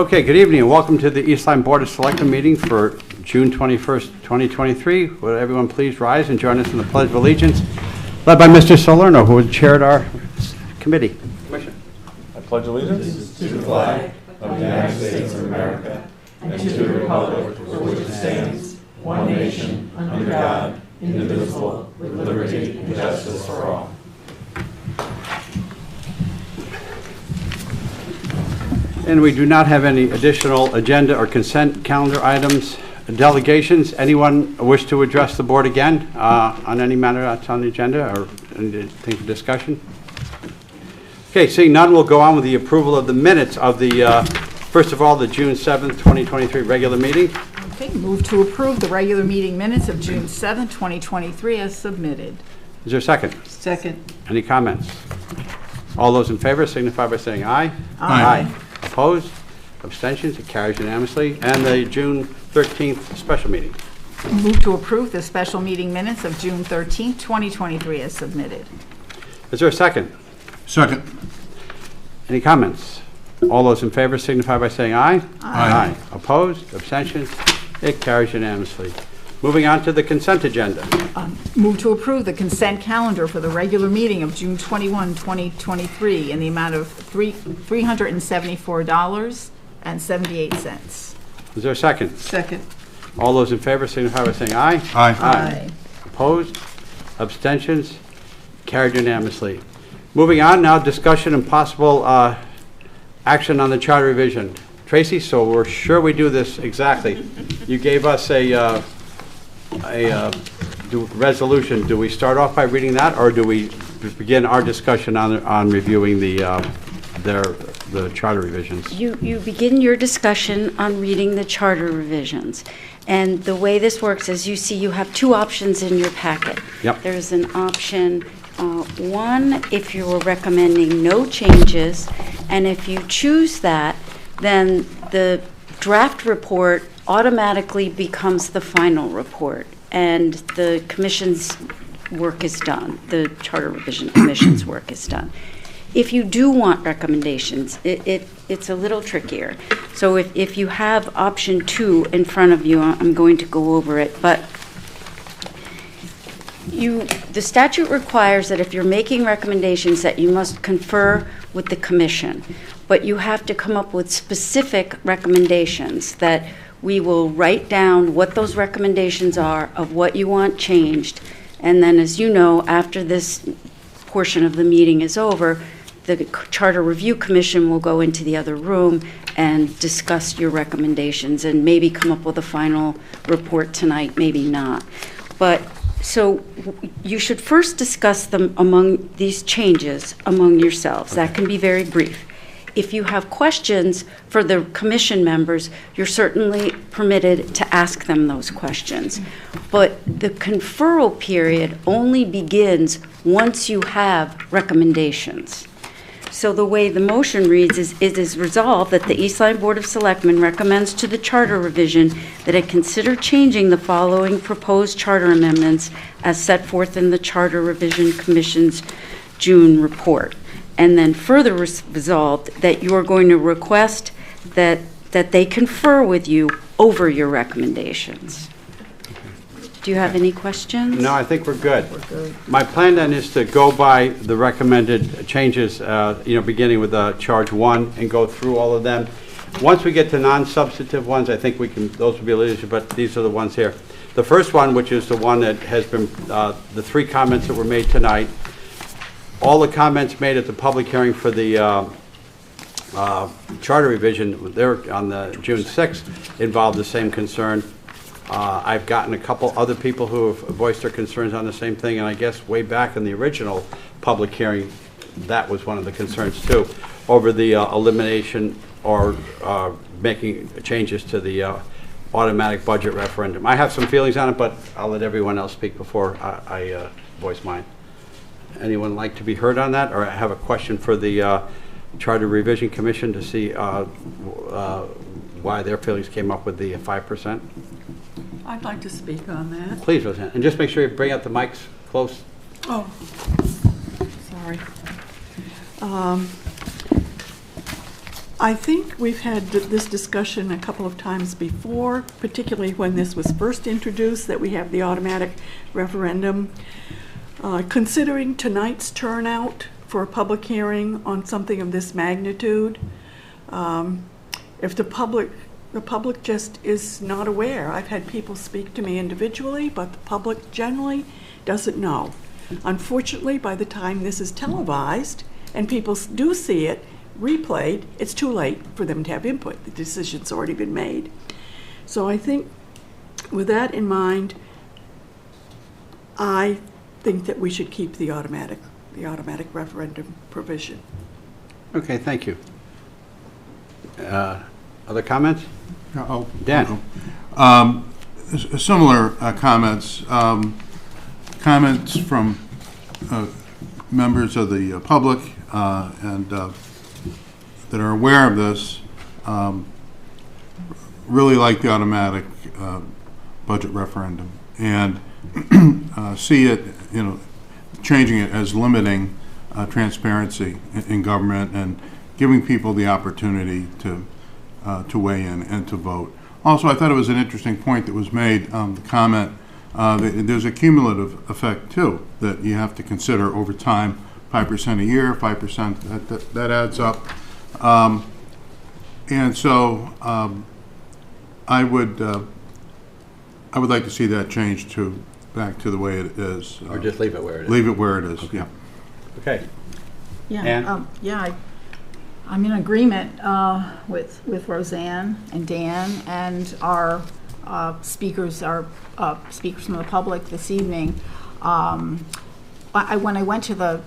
Okay, good evening and welcome to the East Lyme Board of Selectmen meeting for June 21st, 2023. Will everyone please rise and join us in the Pledge of Allegiance, led by Mr. Salerno, who chaired our committee. Commission. I pledge allegiance to the flag of the United States of America and to the republic for which it stands, one nation, under God, indivisible, with liberty and justice for all. And we do not have any additional agenda or consent calendar items. Delegations, anyone wish to address the board again on any matter that's on the agenda or anything for discussion? Okay, seeing none, we'll go on with the approval of the minutes of the, first of all, the June 7th, 2023 regular meeting. Okay, move to approve the regular meeting minutes of June 7th, 2023 as submitted. Is there a second? Second. Any comments? All those in favor signify by saying aye. Aye. Opposed? Abstentions? It carries unanimously. And the June 13th special meeting. Move to approve the special meeting minutes of June 13th, 2023 as submitted. Is there a second? Second. Any comments? All those in favor signify by saying aye. Aye. Opposed? Abstentions? It carries unanimously. Moving on to the consent agenda. Move to approve the consent calendar for the regular meeting of June 21, 2023 in the amount of $374.78. Is there a second? Second. All those in favor signify by saying aye. Aye. Opposed? Abstentions? Carried unanimously. Moving on now, discussion and possible action on the charter revision. Tracy, so we're sure we do this exactly. You gave us a resolution. Do we start off by reading that, or do we begin our discussion on reviewing the charter revisions? You begin your discussion on reading the charter revisions. And the way this works is you see you have two options in your packet. Yep. There's an option one if you're recommending no changes, and if you choose that, then the draft report automatically becomes the final report, and the commission's work is done. The Charter Revision Commission's work is done. If you do want recommendations, it's a little trickier. So if you have option 2 in front of you, I'm going to go over it, but the statute requires that if you're making recommendations that you must confer with the commission, but you have to come up with specific recommendations that we will write down what those recommendations are of what you want changed. And then, as you know, after this portion of the meeting is over, the Charter Review Commission will go into the other room and discuss your recommendations and maybe come up with a final report tonight, maybe not. But so you should first discuss them among these changes among yourselves. That can be very brief. If you have questions for the commission members, you're certainly permitted to ask them those questions. But the conferral period only begins once you have recommendations. So the way the motion reads is, it is resolved that the East Lyme Board of Selectmen recommends to the charter revision that it consider changing the following proposed charter amendments as set forth in the Charter Revision Commission's June report. And then further resolved that you are going to request that they confer with you over your recommendations. Do you have any questions? No, I think we're good. My plan then is to go by the recommended changes, beginning with charge 1 and go through all of them. Once we get to non-substantive ones, I think those will be a little easier, but these are the ones here. The first one, which is the one that has been, the 3 comments that were made tonight, all the comments made at the public hearing for the charter revision, they're on the June 6th, involved the same concern. I've gotten a couple other people who have voiced their concerns on the same thing, and I guess way back in the original public hearing, that was one of the concerns too, over the elimination or making changes to the automatic budget referendum. I have some feelings on it, but I'll let everyone else speak before I voice mine. Anyone like to be heard on that, or have a question for the Charter Revision Commission to see why their feelings came up with the 5%? I'd like to speak on that. Please, Roseanne. And just make sure you bring out the mics close. Oh, sorry. I think we've had this discussion a couple of times before, particularly when this was first introduced, that we have the automatic referendum. Considering tonight's turnout for a public hearing on something of this magnitude, if the public just is not aware. I've had people speak to me individually, but the public generally doesn't know. Unfortunately, by the time this is televised and people do see it replayed, it's too late for them to have input. The decision's already been made. So I think with that in mind, I think that we should keep the automatic referendum provision. Okay, thank you. Other comments? Oh, Dan? Similar comments. Comments from members of the public and that are aware of this really like the automatic budget referendum and see it, changing it as limiting transparency in government and giving people the opportunity to weigh in and to vote. Also, I thought it was an interesting point that was made, the comment that there's a cumulative effect too that you have to consider over time. 5% a year, 5%, that adds up. And so I would like to see that changed back to the way it is. Or just leave it where it is? Leave it where it is, yeah. Okay. Yeah, Ann? I'm in agreement with Roseanne and Dan and our speakers, speakers from the public this evening. When I went to the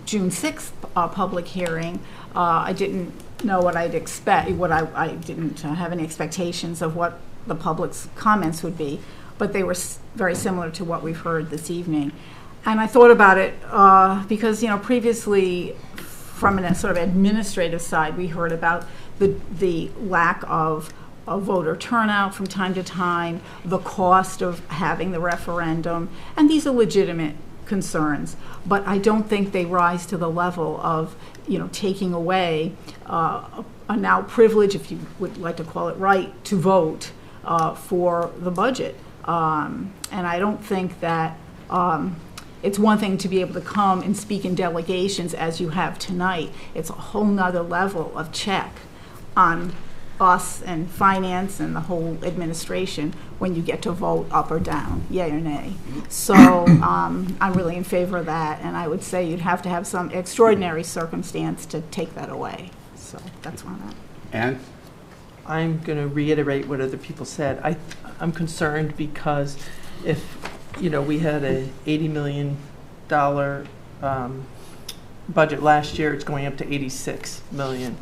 June 6th public hearing, I didn't know what I'd expect. I didn't have any expectations of what the public's comments would be, but they were very similar to what we've heard this evening. And I thought about it because, previously, from a sort of administrative side, we heard about the lack of voter turnout from time to time, the cost of having the referendum, and these are legitimate concerns, but I don't think they rise to the level of, taking away a now privilege, if you would like to call it right, to vote for the budget. And I don't think that it's one thing to be able to come and speak in delegations as you have tonight. It's a whole nother level of check on us and finance and the whole administration when you get to vote up or down, yay or nay. So I'm really in favor of that, and I would say you'd have to have some extraordinary circumstance to take that away. So that's where I'm at. Ann? I'm going to reiterate what other people said. I'm concerned because if, we had a $80 million budget last year, it's going up to $86 million.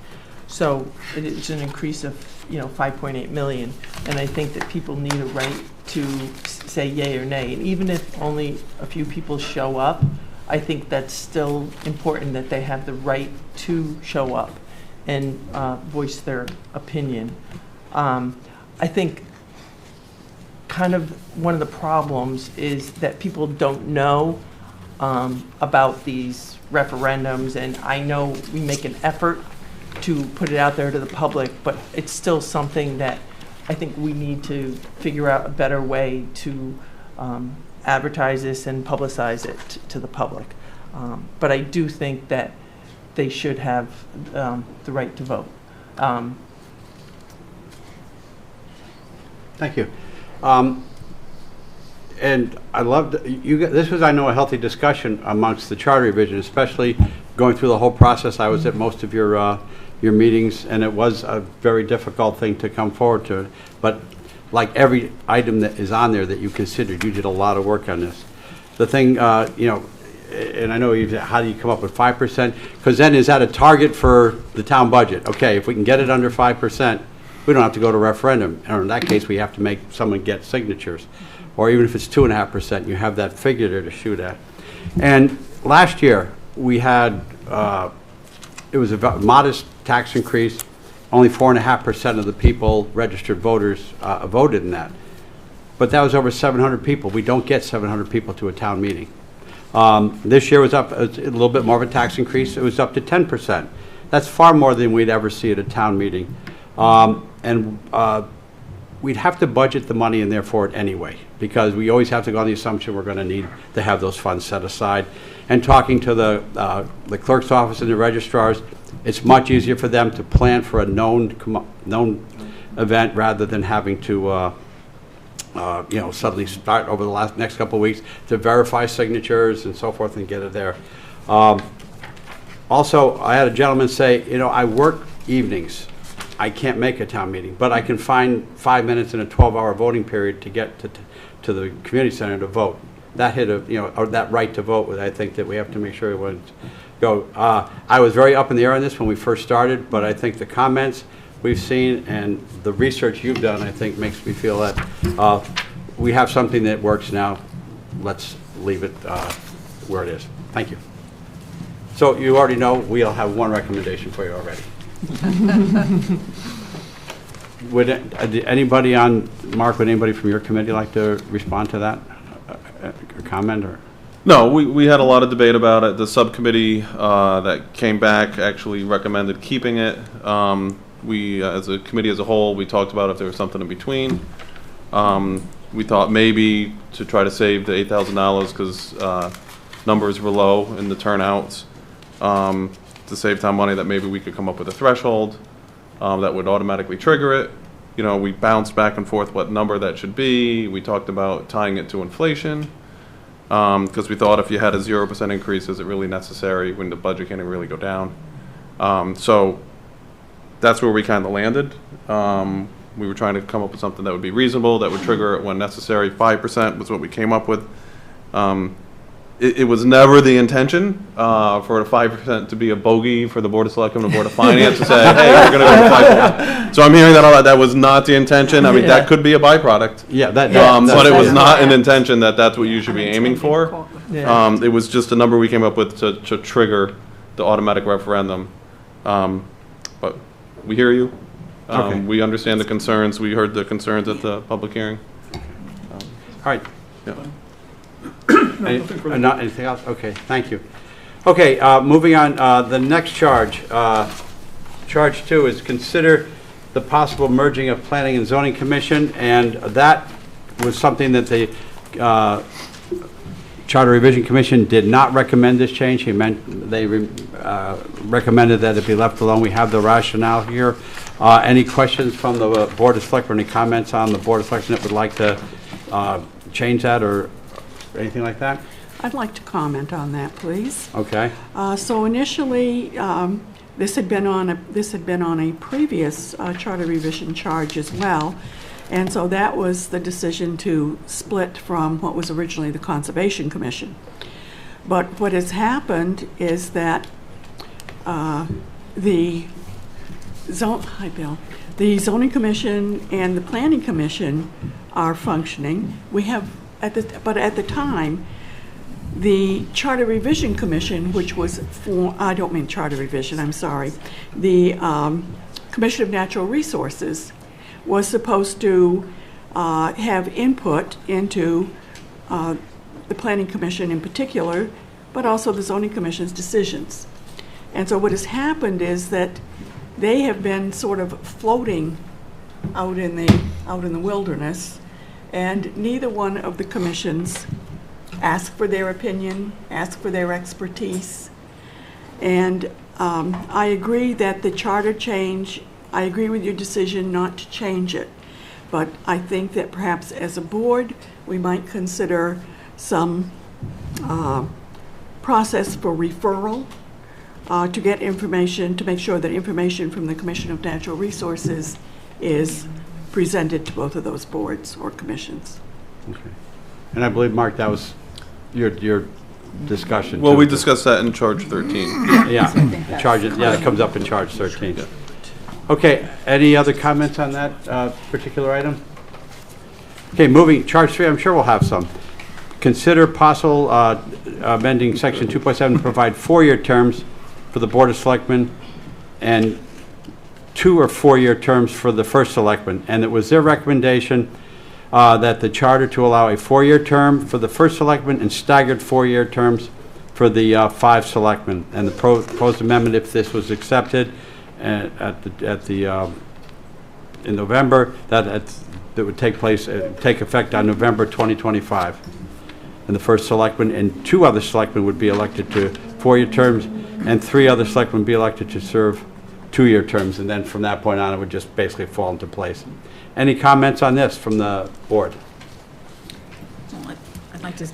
So it's an increase of, 5.8 million. And I think that people need a right to say yay or nay. And even if only a few people show up, I think that's still important that they have the right to show up and voice their opinion. I think kind of one of the problems is that people don't know about these referendums, and I know we make an effort to put it out there to the public, but it's still something that I think we need to figure out a better way to advertise this and publicize it to the public. But I do think that they should have the right to vote. Thank you. And I loved this was, I know, a healthy discussion amongst the charter revision, especially going through the whole process. I was at most of your meetings, and it was a very difficult thing to come forward to. But like every item that is on there that you considered, you did a lot of work on this. The thing, and I know how do you come up with 5%? Because then is that a target for the town budget? Okay, if we can get it under 5%, we don't have to go to referendum. And in that case, we have to make someone get signatures. Or even if it's 2.5%, you have that figure there to shoot at. And last year, we had, it was a modest tax increase. Only 4.5% of the people, registered voters, voted in that. But that was over 700 people. We don't get 700 people to a town meeting. This year was up a little bit more of a tax increase. It was up to 10%. That's far more than we'd ever see at a town meeting. And we'd have to budget the money in there for it anyway, because we always have to go on the assumption we're going to need to have those funds set aside. And talking to the clerk's office and the registrars, it's much easier for them to plan for a known event rather than having to suddenly start over the next couple of weeks to verify signatures and so forth and get it there. Also, I had a gentleman say, I work evenings. I can't make a town meeting, but I can find 5 minutes in a 12-hour voting period to get to the community center to vote. That hit or that right to vote, I think that we have to make sure everyone go. I was very up in the air on this when we first started, but I think the comments we've seen and the research you've done, I think, makes me feel that we have something that works now. Let's leave it where it is. Thank you. So you already know we'll have one recommendation for you already. Would anybody Mark, would anybody from your committee like to respond to that? Or comment? Or? No, we had a lot of debate about it. The subcommittee that came back actually recommended keeping it. We, as a committee as a whole, we talked about if there was something in between. We thought maybe to try to save the $8,000 because numbers were low in the turnouts. To save time money, that maybe we could come up with a threshold that would automatically trigger it. We bounced back and forth what number that should be. We talked about tying it to inflation because we thought if you had a 0% increase, is it really necessary when the budget can't really go down? So that's where we kind of landed. We were trying to come up with something that would be reasonable, that would trigger it when necessary. 5% was what we came up with. It was never the intention for the 5% to be a bogey for the Board of Selectmen and the Board of Finance to say, hey, we're going to go to 5%. So I'm hearing that that was not the intention. I mean, that could be a byproduct. Yeah, but it was not an intention that's what you should be aiming for. It was just a number we came up with to trigger the automatic referendum. But we hear you. Okay. We understand the concerns. We heard the concerns at the public hearing. All right. Yeah. Not anything else? Okay, thank you. Okay, moving on. The next charge, charge 2, is consider the possible merging of Planning and Zoning Commission, and that was something that the Charter Revision Commission did not recommend this change. They recommended that it be left alone. We have the rationale here. Any questions from the Board of Selectmen? Any comments on the Board of Selectmen that would like to change that or anything like that? I'd like to comment on that, please. Okay. So initially, this had been on a previous charter revision charge as well, and so that was the decision to split from what was originally the Conservation Commission. But what has happened is that the Zoning Commission and the Planning Commission are functioning. We have but at the time, the Charter Revision Commission, which was I don't mean Charter Revision, I'm sorry, the Commission of Natural Resources was supposed to have input into the Planning Commission in particular, but also the Zoning Commission's decisions. And so what has happened is that they have been sort of floating out in the wilderness, and neither one of the commissions asked for their opinion, asked for their expertise. And I agree that the charter change, I agree with your decision not to change it. But I think that perhaps as a board, we might consider some process for referral to get information, to make sure that information from the Commission of Natural Resources is presented to both of those boards or commissions. Okay. And I believe, Mark, that was your discussion. Well, we discussed that in charge 13. Yeah, it comes up in charge 13. Yeah. Okay, any other comments on that particular item? Okay, moving, charge 3, I'm sure we'll have some. Consider possible amending section 2.7 to provide 4-year terms for the Board of Selectmen and 2 or 4-year terms for the first selectman. And it was their recommendation that the charter to allow a 4-year term for the first selectman and staggered 4-year terms for the 5 selectmen. And the proposed amendment, if this was accepted in November, that would take effect on November 2025. And the first selectman and 2 other selectmen would be elected to 4-year terms, and 3 other selectmen would be elected to serve 2-year terms, and then from that point on, it would just basically fall into place. Any comments on this from the board? Well, I'd like to.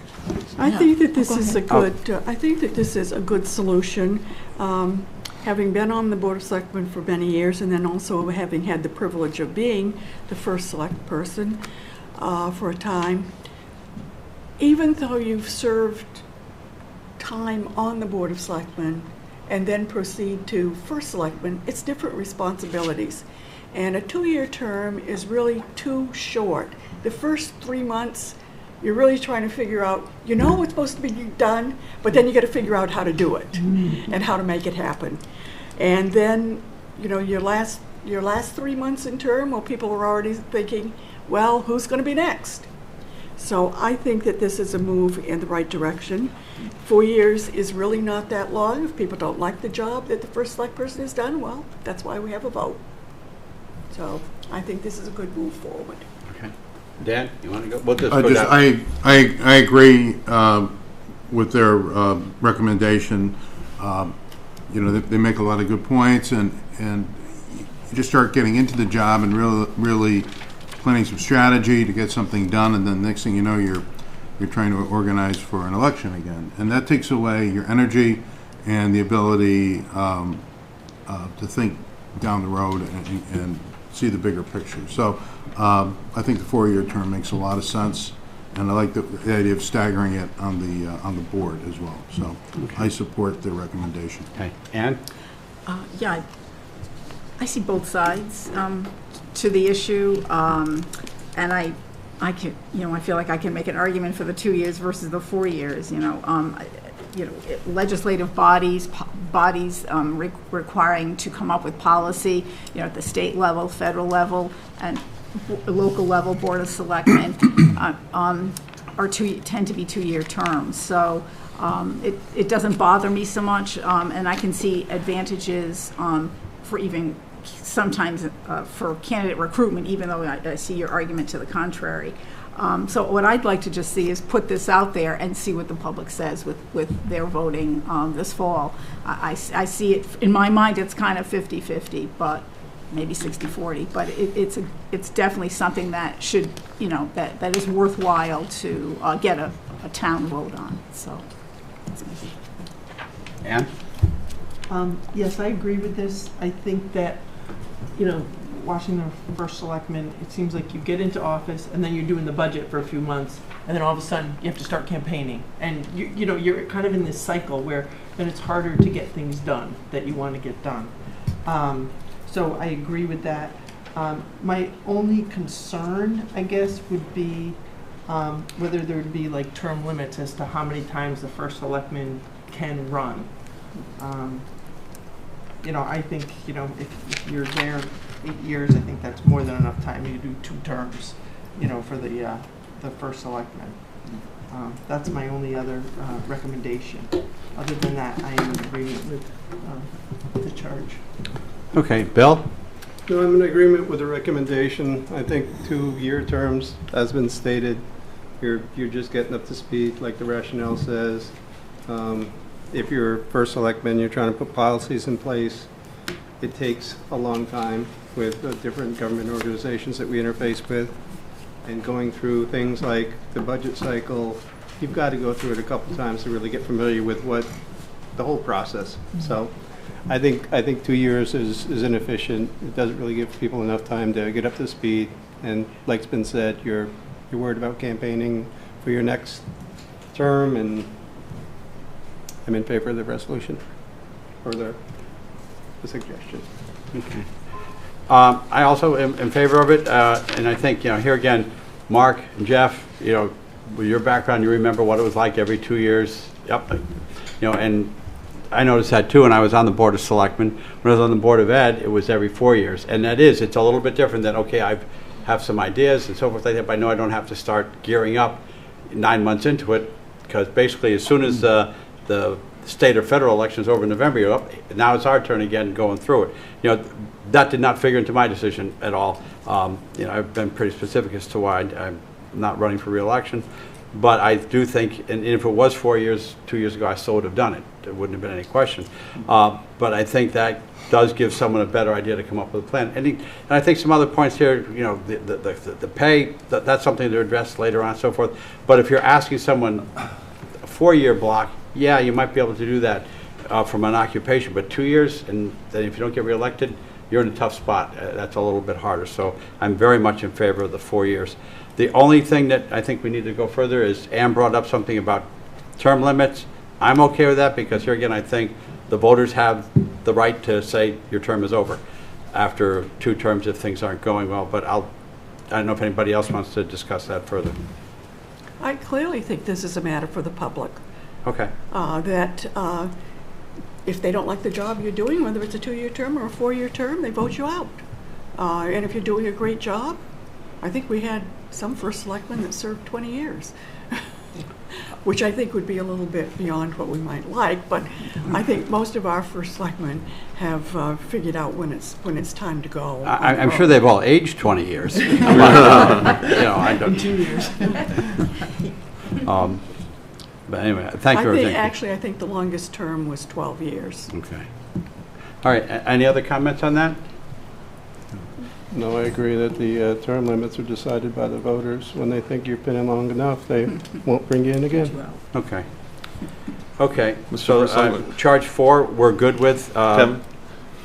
I think that this Go is a ahead. good, I think that this is a good solution. Having been on the Board of Selectmen for many years, and then also having had the privilege of being the first select person for a time, even though you've served time on the Board of Selectmen and then proceed to first selectman, it's different responsibilities. And a 2-year term is really too short. The first 3 months, you're really trying to figure out, you know what's supposed to be done, but then you got to figure out how to do it and how to make it happen. And then, you know, your last 3 months in term, well, people are already thinking, well, who's going to be next? So I think that this is a move in the right direction. 4 years is really not that long. If people don't like the job that the first select person has done, well, that's why we have a vote. So I think this is a good move forward. Okay. Dan, you want to go? We'll just I go just, down. I agree with their recommendation. You know, they make a lot of good points, and you just start getting into the job and really planning some strategy to get something done, and then next thing you know, you're trying to organize for an election again, and that takes away your energy and the ability to think down the road and see the bigger picture. So I think the 4-year term makes a lot of sense, and I like the idea of staggering it on the board as well. So I support the recommendation. Okay. Ann? Yeah, I see both sides to the issue, and I can, you know, I feel like I can make an argument for the 2 years versus the 4 years. You know, legislative bodies requiring to come up with policy, you know, at the state level, federal level, and local level Board of Selectmen tend to be 2-year terms. So it doesn't bother me so much, and I can see advantages for even sometimes for candidate recruitment, even though I see your argument to the contrary. So what I'd like to just see is put this out there and see what the public says with their voting this fall. I see it, in my mind, it's kind of 50-50, but maybe 60-40, but it's definitely something that should, you know, that is worthwhile to get a town vote on. So that's my thing. Ann? Yes, I agree with this. I think that, you know, Washington first selectman, it seems like you get into office and then you're doing the budget for a few months, and then all of a sudden you have to start campaigning, and you know, you're kind of in this cycle where then it's harder to get things done that you want to get done. So I agree with that. My only concern, I guess, would be whether there would be like term limits as to how many times the first selectman can run. You know, I think, you know, if you're there 8 years, I think that's more than enough time. You do 2 terms, you know, for the first selectman. That's my only other recommendation. Other than that, I am in agreement with the charge. Okay. Bill? No, I'm in agreement with the recommendation. I think 2-year terms, as been stated, you're just getting up to speed, like the rationale says. If you're first selectman, you're trying to put policies in place. It takes a long time with the different government organizations that we interface with, and going through things like the budget cycle, you've got to go through it a couple times to really get familiar with what the whole process. So I think 2 years is inefficient. It doesn't really give people enough time to get up to speed. And like's been said, you're worried about campaigning for your next term, and I'm in favor of the resolution or the suggestion. Okay. I also am in favor of it, and I think, you know, here again, Mark and Jeff, you know, with your background, you remember what it was like every 2 years. Yep. You know, and I noticed that too when I was on the Board of Selectmen. When I was on the Board of Ed, it was every 4 years. And it's a little bit different than, okay, I have some ideas and so forth like that, but I know I don't have to start gearing up 9 months into it, because basically as soon as the state or federal elections over in November, you're up, now it's our turn again going through it. You know, that did not figure into my decision at all. You know, I've been pretty specific as to why I'm not running for re-election. But I do think, and if it was 4 years, 2 years ago, I still would have done it. There wouldn't have been any question. But I think that does give someone a better idea to come up with a plan. And I think some other points here, you know, the pay, that's something to address later on and so forth. But if you're asking someone a 4-year block, yeah, you might be able to do that from an occupation. But 2 years, and then if you don't get reelected, you're in a tough spot. That's a little bit harder. So I'm very much in favor of the 4 years. The only thing that I think we need to go further is Ann brought up something about term limits. I'm okay with that because here again, I think the voters have the right to say your term is over after 2 terms if things aren't going well. But I don't know if anybody else wants to discuss that further. I clearly think this is a matter for the public. Okay. If they don't like the job you're doing, whether it's a 2-year term or a 4-year term, they vote you out. And if you're doing a great job, I think we had some first selectmen that served 20 years, which I think would be a little bit beyond what we might like, but I think most of our first selectmen have figured out when it's time to go. I'm sure they've all aged 20 years. You know, I don't. 2 years. But anyway, thank you. Actually, I think the longest term was 12 years. Okay. All right, any other comments on that? No, I agree that the term limits are decided by the voters. When they think you've been in long enough, they won't bring you in again. Okay. Okay, Mr. so President. charge 4, we're good with. Kevin,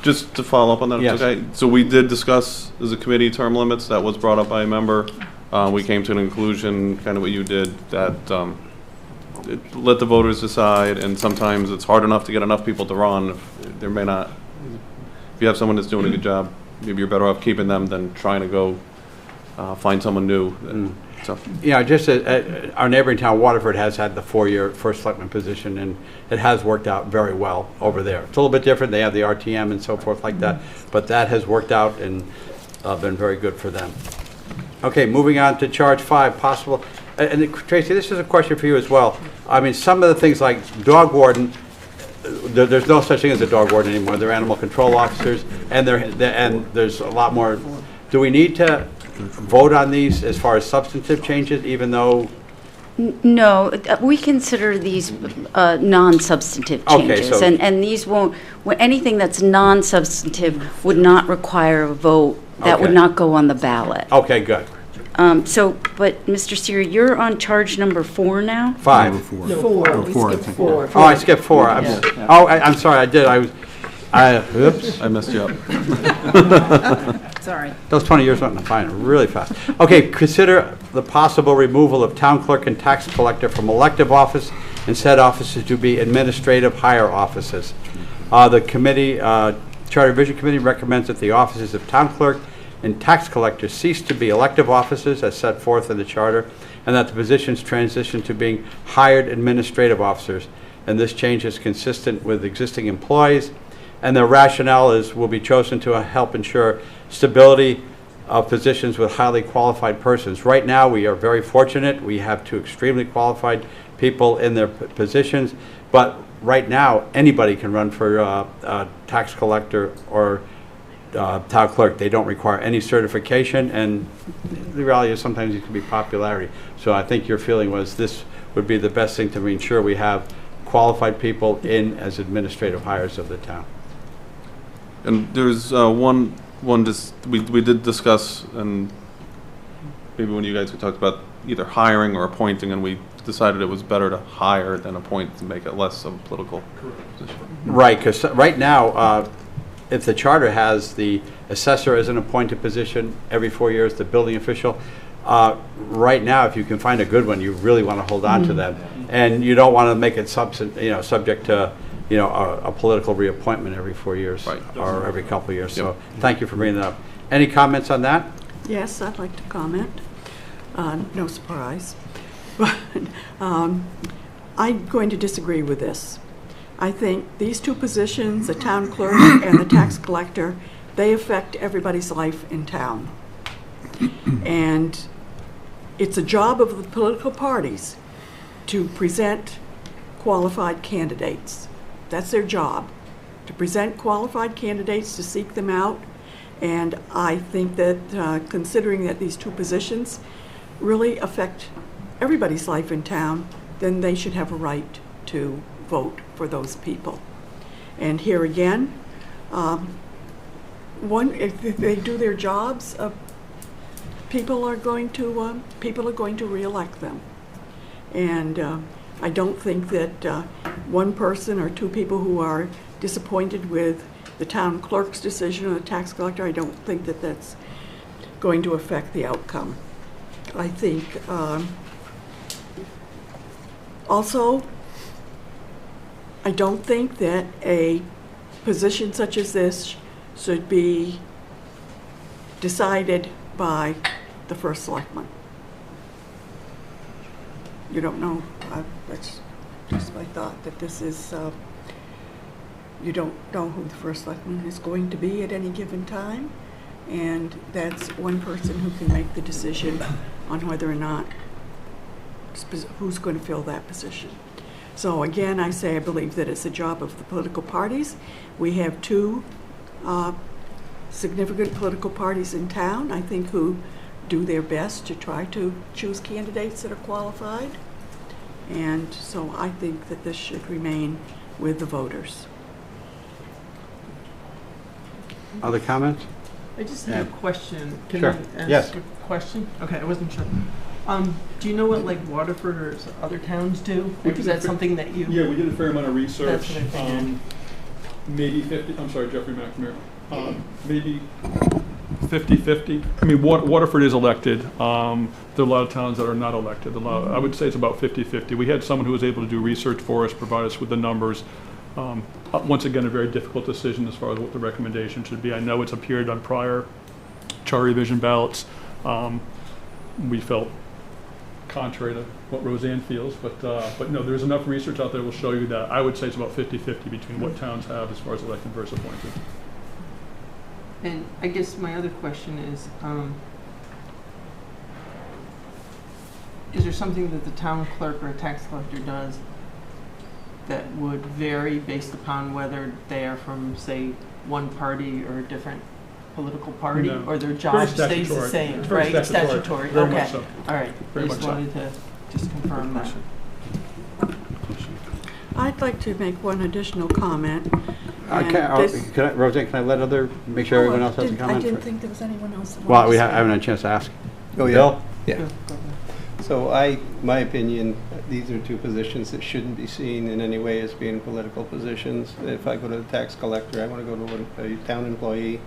just to follow up on that, if it's Yes. okay. So we did discuss as a committee term limits. That was brought up by a member. We came to an conclusion, kind of what you did, that let the voters decide. And sometimes it's hard enough to get enough people to run. There may not. If you have someone that's doing a good job, maybe you're better off keeping them than trying to go find someone new. So. Yeah, just our neighboring town, Waterford, has had the 4-year first selectman position, and it has worked out very well over there. It's a little bit different. They have the RTM and so forth like that, but that has worked out and been very good for them. Okay, moving on to charge 5, possible. And Tracy, this is a question for you as well. I mean, some of the things like dog warden, there's no such thing as a dog warden anymore. They're animal control officers, and there's a lot more. Do we need to vote on these as far as substantive changes, even though? No, we consider these non-substantive Okay, changes. so- And these won't, anything that's non-substantive would not require a vote. That would Okay. not go on the ballot. Okay, good. But Mr. Seer, you're on charge number 4 now? 5. Number 4. Four, Oh, we 4, I skipped think. 4. Oh, I skipped 4. I'm sorry, I did. Oops. I messed you up. Sorry. Those 20 years went by really fast. Okay, consider the possible removal of town clerk and tax collector from elective office and said offices to be administrative higher offices. The committee, Charter Revision Committee recommends that the offices of town clerk and tax collector cease to be elective offices as set forth in the charter, and that the positions transition to being hired administrative officers. And this change is consistent with existing employees, and the rationale will be chosen to help ensure stability of positions with highly qualified persons. Right now, we are very fortunate. We have 2 extremely qualified people in their positions, but right now, anybody can run for tax collector or town clerk. They don't require any certification, and the reality is sometimes it can be popularity. So I think your feeling was this would be the best thing to ensure we have qualified people in as administrative hires of the town. And there's we did discuss, and maybe when you guys talked about either hiring or appointing, and we decided it was better to hire than appoint to make it less of a political position. Right, because right now, if the charter has the assessor as an appointed position every 4 years, the building official, right now, if you can find a good one, you really want to hold on to them, and you don't want to make it subject to a political reappointment every 4 years, right, or every couple of years. Yep. So thank you for bringing that up. Any comments on that? Yes, I'd like to comment. No surprise. But I'm going to disagree with this. I think these 2 positions, the town clerk and the tax collector, they affect everybody's life in town. And it's a job of the political parties to present qualified candidates. That's their job, to present qualified candidates, to seek them out. And I think that considering that these two positions really affect everybody's life in town, then they should have a right to vote for those people. And here again, if they do their jobs, people are going to re-elect them. And I don't think that one person or two people who are disappointed with the town clerk's decision or the tax collector, I don't think that that's going to affect the outcome. I think also, I don't think that a position such as this should be decided by the first selectman. You don't know, that's just my thought, that this is, you don't know who the first selectman is going to be at any given time, and that's one person who can make the decision on whether or not, who's going to fill that position. So again, I say I believe that it's the job of the political parties. We have two significant political parties in town, I think, who do their best to try to choose candidates that are qualified. And so I think that this should remain with the voters. Other comments? I just have a question. Can Sure. I ask Yes. a question? Okay, I wasn't sure. Do you know what like Waterford or other towns do? Or is that something that you? Yeah, we did a fair amount of research. That's what I figured. Maybe 50, I'm sorry, Jeffrey McNamara. Maybe 50-50. I mean, Waterford is elected. There are a lot of towns that are not elected. I would say it's about 50-50. We had someone who was able to do research for us, provide us with the numbers. Once again, a very difficult decision as far as what the recommendation should be. I know it's appeared on prior charter revision ballots. We felt contrary to what Roseanne feels, but no, there's enough research out there that will show you that I would say it's about 50-50 between what towns have as far as elected versus appointed. And I guess my other question is there something that the town clerk or a tax collector does that would vary based upon whether they are from, say, one party or a different political party, No. or their job Very stays the statutory. same, It's very right? It's statutory. statutory. Very Okay. much so. All right. Very I just much so. wanted to just confirm that. I'd like to make one additional comment. and this- Roseanne, can I let make sure everyone else has a comment? I didn't think there was anyone else that Well, wanted we to haven't say. had a chance to ask. Oh, yeah. Bill? Yeah. Go ahead. So my opinion, these are two positions that shouldn't be seen in any way as being political positions. If I go to the tax collector, I want to go to a town employee.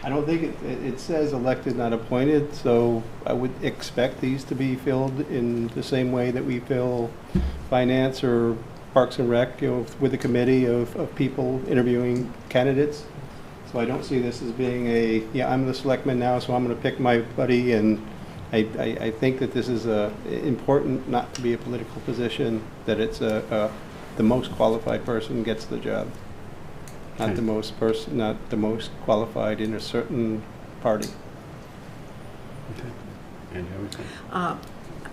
I don't think it says elected, not appointed, so I would expect these to be filled in the same way that we fill finance or Parks and Rec, with a committee of people interviewing candidates. So I don't see this as being I'm the selectman now, so I'm going to pick my buddy, and I think that this is important not to be a political position, that it's the most qualified person gets the job, not the most qualified in a certain party.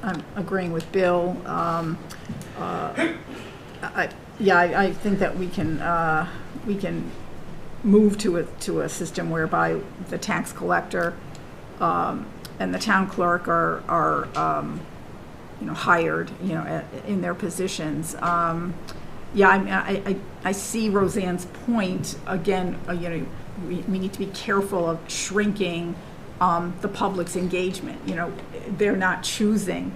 I'm agreeing with Bill. I think that we can move to a system whereby the tax collector and the town clerk are hired, in their positions. I see Roseanne's point. Again, we need to be careful of shrinking the public's engagement. They're not choosing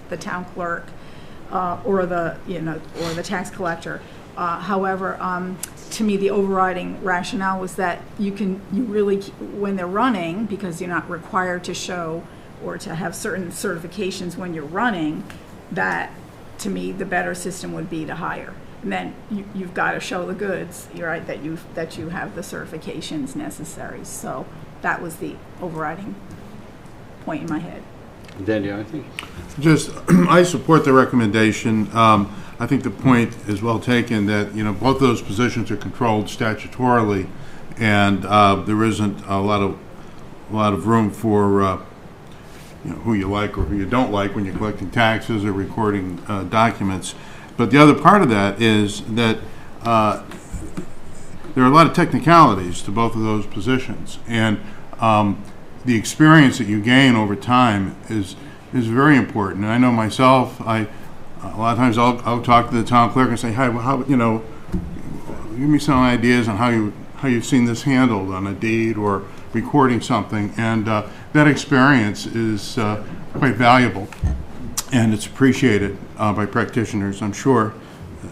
the town clerk or the tax collector. However, to me, the overriding rationale was that you really, when they're running, because you're not required to show or to have certain certifications when you're running, that, to me, the better system would be to hire. And then you've got to show the goods, you're right, that you have the certifications necessary. So that was the overriding point in my head. Danielle, I think. Just, I support the recommendation. I think the point is well taken that, both those positions are controlled statutorily, and there isn't a lot of room for who you like or who you don't like when you're collecting taxes or recording documents. But the other part of that is that there are a lot of technicalities to both of those positions, and the experience that you gain over time is very important. And I know myself, a lot of times I'll talk to the town clerk and say, "Hi, well, how, you know, give me some ideas on how you've seen this handled on a deed or recording something," and that experience is quite valuable, and it's appreciated by practitioners, I'm sure,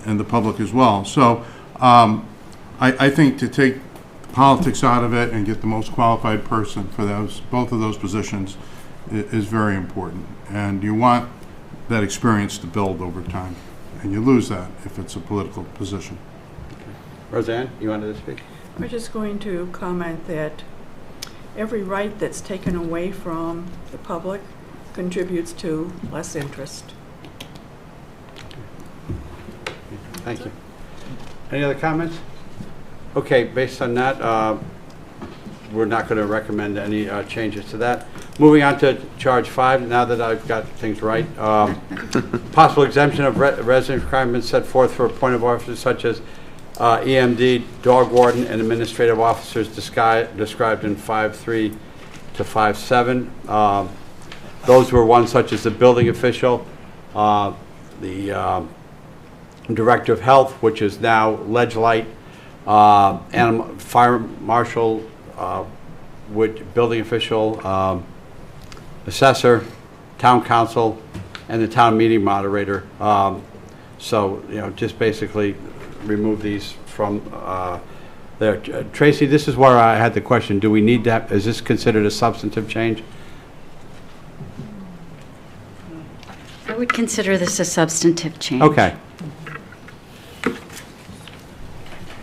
and the public as well. So I think to take politics out of it and get the most qualified person for both of those positions is very important, and you want that experience to build over time, and you lose that if it's a political position. Roseanne, you wanted to speak? We're just going to comment that every right that's taken away from the public contributes to less interest. Thank you. Any other comments? Okay, based on that, we're not going to recommend any changes to that. Moving on to charge 5, now that I've got things right. Possible exemption of residence requirements set forth for appointed officers such as EMD, dog warden, and administrative officers described in 5.3 to 5.7. Those were ones such as the building official, the director of health, which is now Ledgelight, fire marshal, building official, assessor, town council, and the town meeting moderator. So, you know, just basically remove these from there. Tracy, this is where I had the question. Do we need that? Is this considered a substantive change? I would consider this a substantive change. Okay.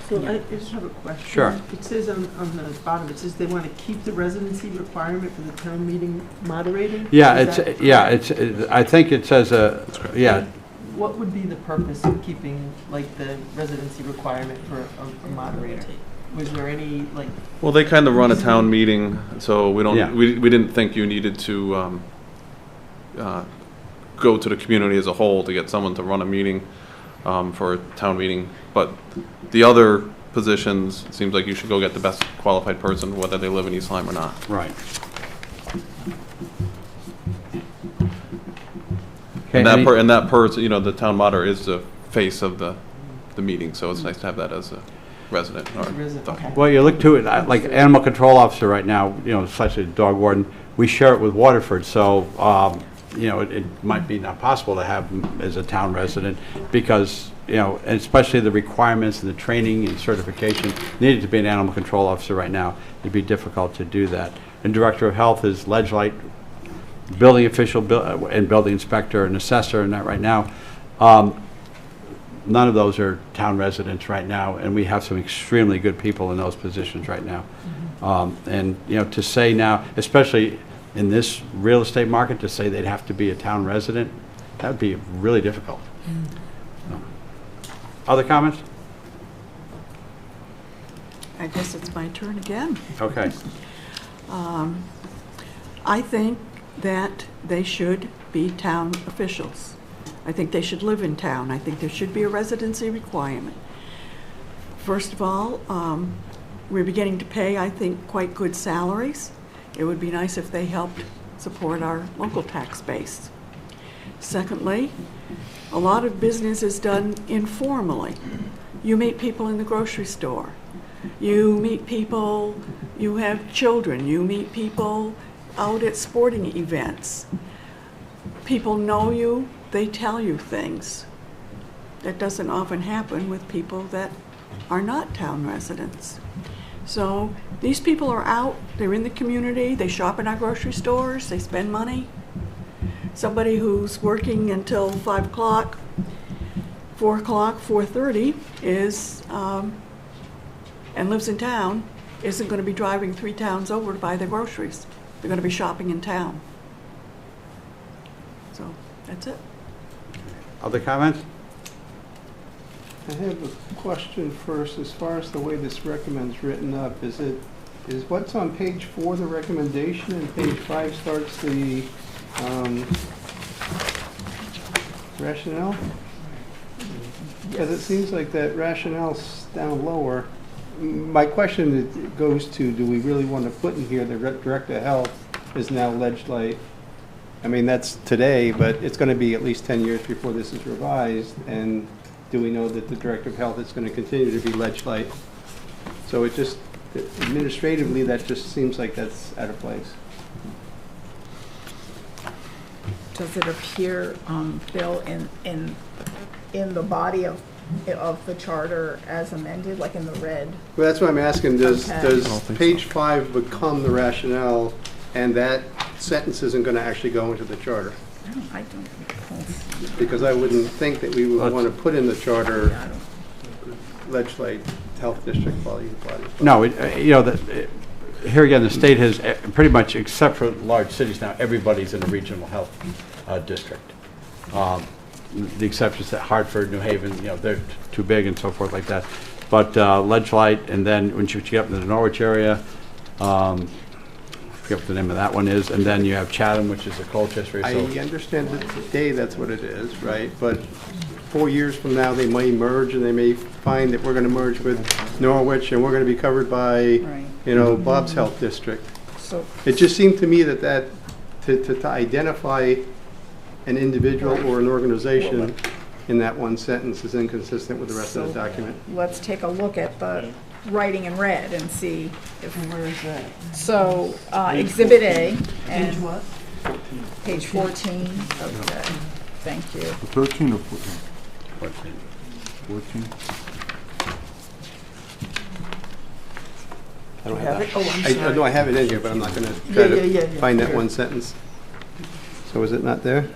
So I just have a question. Sure. It says on the bottom, it says they want to keep the residency requirement for the town meeting moderator? Yeah, Is that correct? I think it says, yeah. What would be the purpose of keeping, like, the residency requirement for a moderator? Was there any, like... Well, they kind of run a town meeting, so we don't, Yeah. we didn't think you needed to go to the community as a whole to get someone to run a meeting for a town meeting. But the other positions, it seems like you should go get the best qualified person, whether they live in East Lyme or not. Right. And that person, you know, the town moderator is the face of the meeting, so it's nice to have that as a resident. As a resident, okay. Well, you look to it, like animal control officer right now, you know, such as dog warden, we share it with Waterford, so, you know, it might be not possible to have him as a town resident because, you know, and especially the requirements and the training and certification needed to be an animal control officer right now. It'd be difficult to do that. And director of health is Ledgelight, building official and building inspector and assessor and that right now. None of those are town residents right now, and we have some extremely good people in those positions right now. And, you know, to say now, especially in this real estate market, to say they'd have to be a town resident, that would be really difficult. Other comments? I guess it's my turn again. Okay. I think that they should be town officials. I think they should live in town. I think there should be a residency requirement. First of all, we're beginning to pay, I think, quite good salaries. It would be nice if they helped support our local tax base. Secondly, a lot of business is done informally. You meet people in the grocery store. You meet people, you have children, you meet people out at sporting events. People know you, they tell you things. That doesn't often happen with people that are not town residents. So these people are out, they're in the community, they shop in our grocery stores, they spend money. Somebody who's working until 5 o'clock, 4 o'clock, 4:30 is, and lives in town, isn't going to be driving 3 towns over to buy their groceries. They're going to be shopping in town. So that's it. Other comments? I have a question first, as far as the way this recommends written up. Is what's on page 4 the recommendation, and page 5 starts the rationale? Because it seems like that rationale's down lower. My question goes to, do we really want to put in here the Director of Health is now legislate? I mean, that's today, but it's going to be at least 10 years before this is revised, and do we know that the Director of Health is going to continue to be legislate? So it just, administratively, that just seems like that's out of place. Does it appear, Bill, in the body of the charter as amended, like in the red? Well, that's what I'm asking. Does Okay. page 5 become the rationale, and that sentence isn't going to actually go into the charter? I don't recall. Because I wouldn't think that we would want to put in the charter I don't- legislate health district body. No, you know, here again, the state has pretty much, except for large cities now, everybody's in a regional health district. The exceptions that Hartford, New Haven, you know, they're too big and so forth like that. But legislate, and then when you get up into the Norwich area, I forget what the name of that one is, and then you have Chatham, which is a Colchester. I So understand that today that's what it is, right? But 4 years from now, they may merge, and they may find that we're going to merge with Norwich, and we're going to be covered by, Right. you know, Bob's health district. So, It just seemed to me that to identify an individual or an organization in that one sentence is inconsistent with the rest of the document. let's take a look at the writing in red and see if. And where is that? So, Exhibit A. Page and what? Page 14, okay, thank you. 13 or 14? 14? I don't Have it? Oh, I'm I sorry. know I have it in here, but I'm not going to try to Yeah. find that Here. one sentence. So is it not there?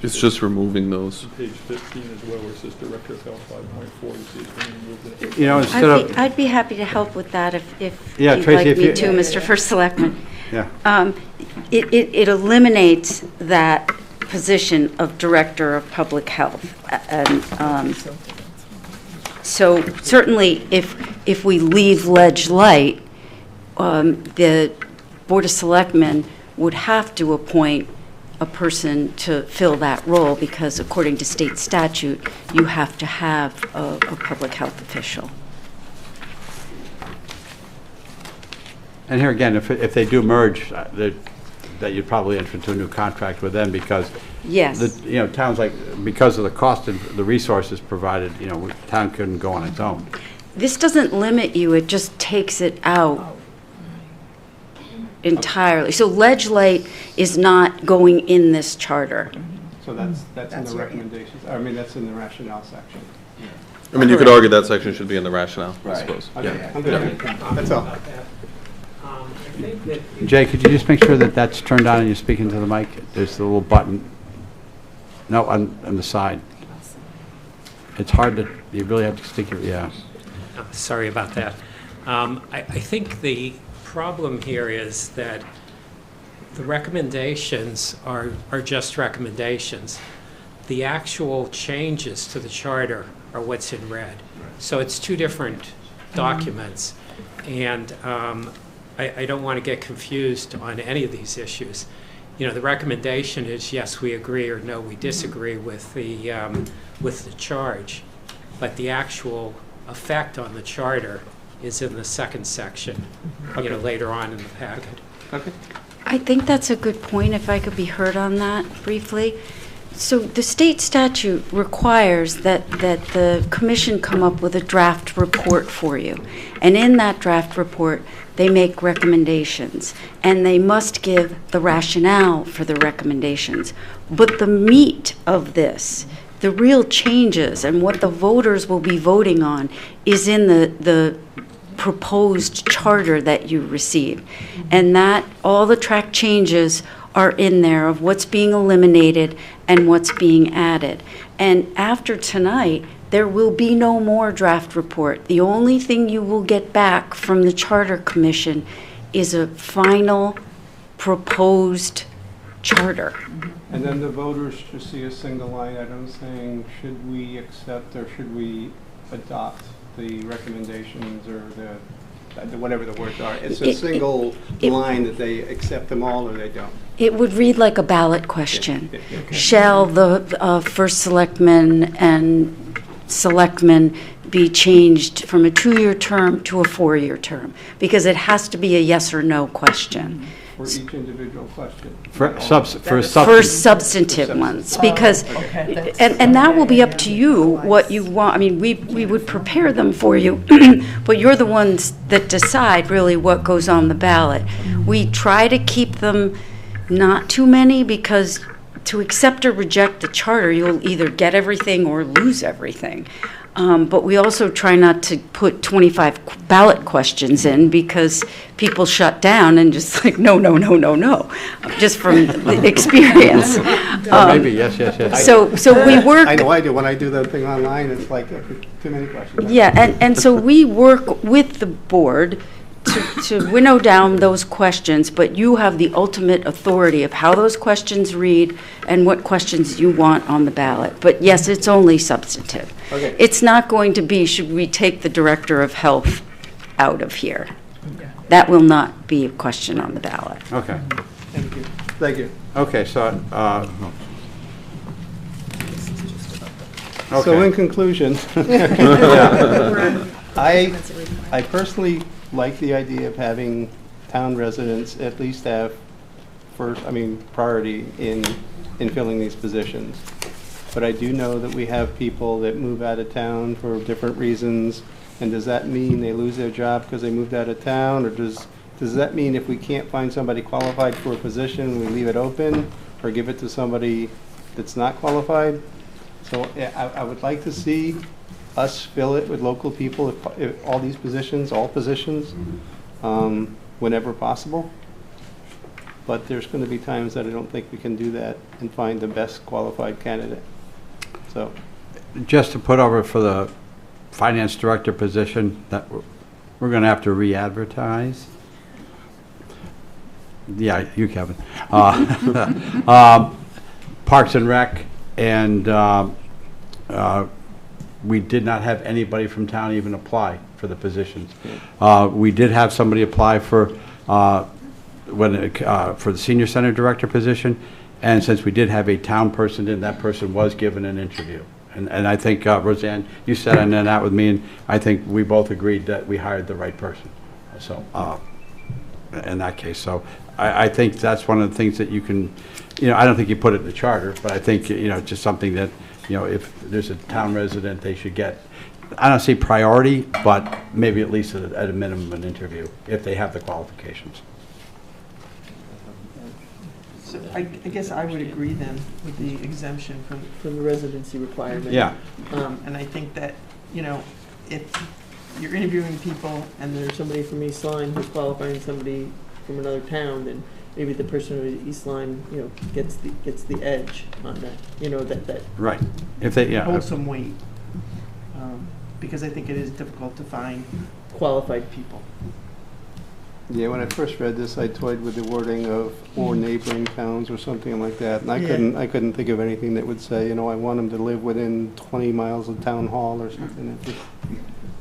It's just removing those. Page 15 as well, where it says Director of Health 5.4, you see it's been removed. you know, instead of I'd be happy to help with that if Yeah, you'd Tracy, like if me you- to, Mr. First Selectman. yeah. It eliminates that position of Director of Public Health. And so certainly, if we leave Ledge Light, the Board of Selectmen would have to appoint a person to fill that role, because according to state statute, you have to have a public health official. And here again, if they do merge, that you'd probably enter into a new contract with them, because Yes. the, you know, towns like, because of the cost of the resources provided, you know, town couldn't go on its own. This doesn't limit you, it just takes it out entirely. So Ledge Light is not going in this charter. So that's in That's the right. recommendations, I mean, that's in the rationale section. I mean, you could argue that section should be in the rationale, I suppose. Okay, I'm good. That's all. I think that Jay, could you just make sure that that's turned on and you're speaking to the mic? There's the little button. No, on the side. It's hard to, you really have to stick your, yeah. sorry about that. I think the problem here is that the recommendations are just recommendations. The actual changes to the charter are what's in red. So it's two different documents, and I don't want to get confused on any of these issues. You know, the recommendation is yes, we agree, or no, we disagree with the charge, but the actual effect on the charter is in the second section, you know, later on in the packet. Okay. I think that's a good point, if I could be heard on that briefly. So the state statute requires that the commission come up with a draft report for you. And in that draft report, they make recommendations, and they must give the rationale for the recommendations. But the meat of this, the real changes and what the voters will be voting on, is in the proposed charter that you receive. And that, all the track changes are in there of what's being eliminated and what's being added. And after tonight, there will be no more draft report. The only thing you will get back from the Charter Commission is a final proposed charter. And then the voters should see a single line item saying, should we accept or should we adopt the recommendations or the whatever the words are. It's a single line that they accept them all or they don't. It would read like a ballot question. Shall the first selectman and selectmen be changed from a 2-year term to a 4-year term? Because it has to be a yes or no question. For each individual question. For Substantive ones, because, and that will be up to you, what you want. I mean, we would prepare them for you, but you're the ones that decide really what goes on the ballot. We try to keep them not too many, because to accept or reject the charter, you'll either get everything or lose everything. But we also try not to put 25 ballot questions in, because people shut down and just like, no, no, no, no, no, just from the experience. Maybe, yes. So we work. I know I do. When I do that thing online, it's like too many questions. Yeah, and so we work with the board to winnow down those questions, but you have the ultimate authority of how those questions read and what questions you want on the ballot. But yes, it's only substantive. Okay. It's not going to be, should we take the director of health out of here? That will not be a question on the ballot. Okay. Thank you. Okay, so, So in okay. conclusion, I personally like the idea of having town residents at least have priority in filling these positions. But I do know that we have people that move out of town for different reasons, and does that mean they lose their job because they moved out of town, or does that mean if we can't find somebody qualified for a position, we leave it open, or give it to somebody that's not qualified? So I would like to see us fill it with local people, if all these positions, all positions, whenever possible. But there's going to be times that I don't think we can do that and find the best qualified candidate. So, Just to put over for the finance director position, that we're going to have to re-advertise. Yeah, you, Kevin. Parks and Rec, and we did not have anybody from town even apply for the positions. We did have somebody apply for the senior center director position, and since we did have a town person in, that person was given an interview. And I think, Roseanne, you sat on that with me, and I think we both agreed that we hired the right person. So, in that case, so I think that's one of the things that you can, I don't think you put it in the charter, but I think, just something that, if there's a town resident, they should get, I don't say priority, but maybe at least at a minimum an interview, if they have the qualifications. So I guess I would agree then with the exemption from the residency requirement. Yeah. And I think that, if you're interviewing people and there's somebody from East Lyme who's qualifying somebody from another town, then maybe the person from East Lyme, gets the edge on that, that Right. If they, yeah. holds some weight. Because I think it is difficult to find qualified people. yeah, when I first read this, I toyed with the wording of or neighboring towns or something like that, and I couldn't think of anything that would say, I want them to live within 20 miles of town hall or something.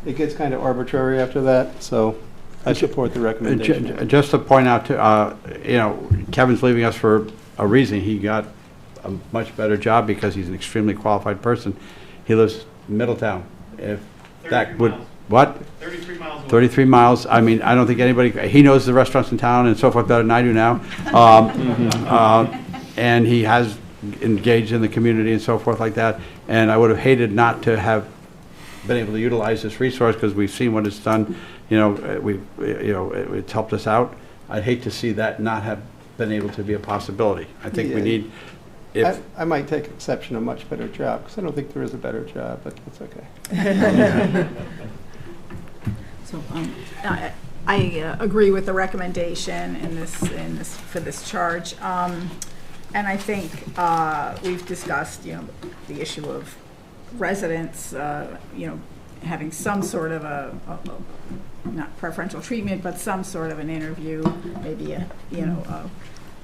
It gets kind of arbitrary after that, so I support the recommendation. Just to point out, Kevin's leaving us for a reason. He got a much better job because he's an extremely qualified person. He lives in Middletown. If that would, what? 33 miles away. 33 miles. I mean, I don't think anybody, he knows the restaurants in town and so forth better than I do now. And he has engaged in the community and so forth like that. And I would have hated not to have been able to utilize this resource because we've seen what it's done. It's helped us out. I'd hate to see that not have been able to be a possibility. I think we need, I might take exception to a much better job, because I don't think there is a better job, but that's okay. So I agree with the recommendation for this charge, and I think we've discussed the issue of residents having some sort of a not preferential treatment, but some sort of an interview, maybe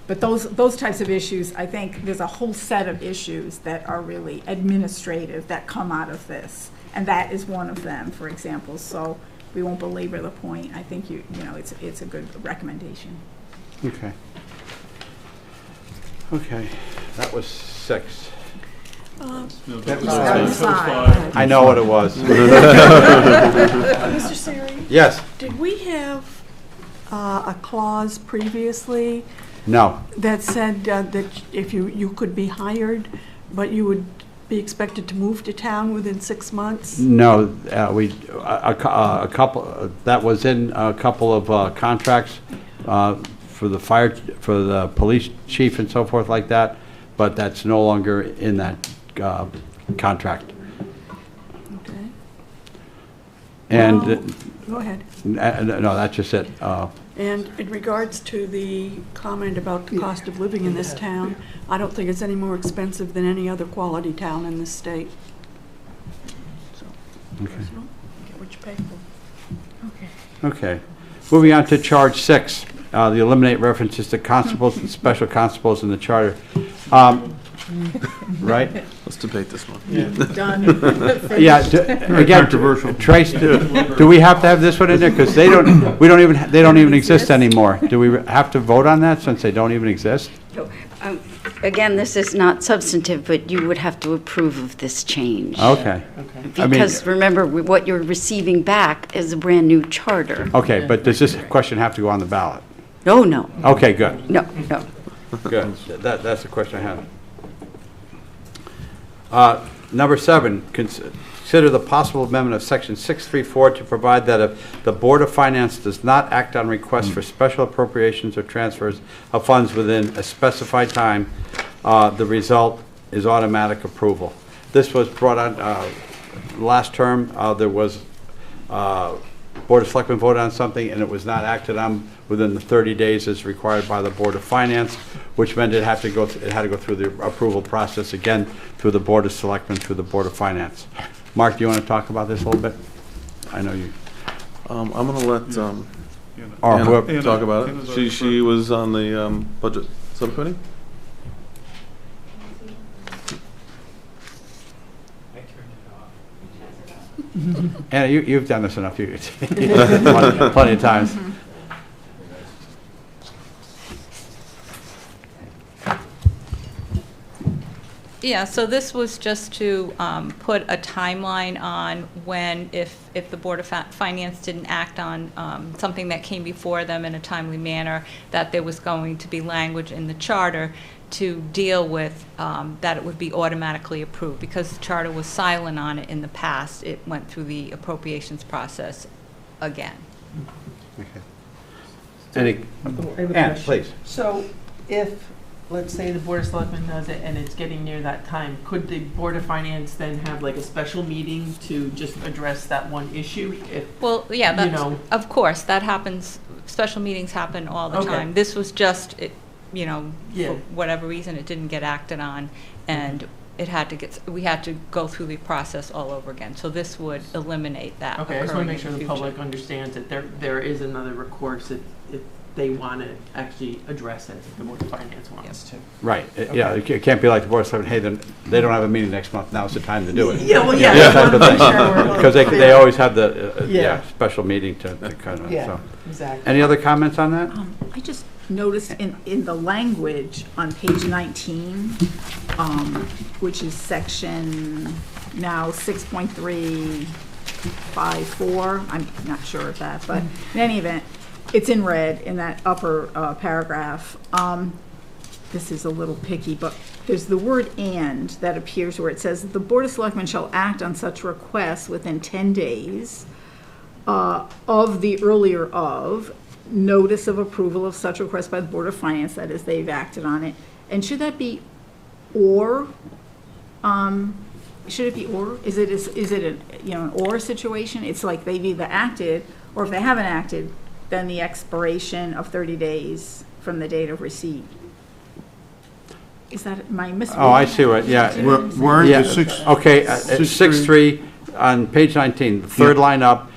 but those types of issues, I think there's a whole set of issues that are really administrative that come out of this, and that is one of them, for example. So we won't belabor the point. I think it's a good recommendation. okay. Okay, that was 6. That was Outside. I know what it was. Mr. Siri, Yes, did we have a clause previously no, that said that if you could be hired, but you would be expected to move to town within 6 months? no, a couple, that was in a couple of contracts for the for the police chief and so forth like that, but that's no longer in that contract. Okay. And, Well, go ahead. no, that's just it. And in regards to the comment about the cost of living in this town, I don't think it's any more expensive than any other quality town in this state. So, Okay. get what you pay for. Okay. Moving on to charge 6, the eliminate references to constables and special constables in the charter. Right? Let's debate this one. Done. Yeah, again, controversial. Trace, do we have to have this one in there? Because they don't even exist anymore. Do we have to vote on that since they don't even exist? Again, this is not substantive, but you would have to approve of this change. Okay. I mean- Because remember, what you're receiving back is a brand-new charter. Okay, but does this question have to go on the ballot? No, no, Okay, good, no, no. good. That's the question I have. Number 7, consider the possible amendment of Section 634 to provide that if the Board of Finance does not act on requests for special appropriations or transfers of funds within a specified time, the result is automatic approval. This was brought on last term. There was Board of Selectmen voted on something, and it was not acted on within the 30 days as required by the Board of Finance, which meant it had to go through the approval process again through the Board of Selectmen, through the Board of Finance. Mark, do you want to talk about this a little bit? I know you. I'm going to let Or Anna whoever. talk about it. She was on the budget subcommittee. Anna, you've done this enough. Plenty of times. Yeah, so this was just to put a timeline on when, if the Board of Finance didn't act on something that came before them in a timely manner, that there was going to be language in the charter to deal with that it would be automatically approved. Because the charter was silent on it in the past, it went through the appropriations process again. Any, I have a Ann, question. please. So if, let's say the Board of Selectmen does it and it's getting near that time, could the Board of Finance then have like a special meeting to just address that one issue? If, Well, yeah, you that's, know. of course, that happens, special meetings happen all the Okay. time. This was just, you know, Yeah. for whatever reason, it didn't get acted on, and it had to we had to go through the process all over again. So this would eliminate that Okay, I just want occurring to make in sure the future. public understands that there is another recourse if they want to actually address it, if the Board of Finance wants to. Right, yeah, it can't be like the Board of Selectmen, hey, then they don't have a meeting next month, now's the time to do it. Yeah, well, yeah. Yeah, I just type of wanted to thing. make sure we're Because they clear. always have the, Yeah. special meeting to kind of, Yeah, so. exactly. Any other comments on that? I just noticed in the language on page 19, which is section now 6.354, I'm not sure of that, but in any event, it's in red in that upper paragraph. This is a little picky, but there's the word "and" that appears where it says, "The Board of Selectmen shall act on such requests within 10 days of the earlier of notice of approval of such request by the Board of Finance," that is, they've acted on it. And should that be or? Should it be or? Is it an or situation? It's like they've either acted, or if they haven't acted, then the expiration of 30 days from the date of receipt. Is that, am I missing? Oh, I see what, yeah. Where Yeah, is the okay, 6.3 on page 19, the third line up,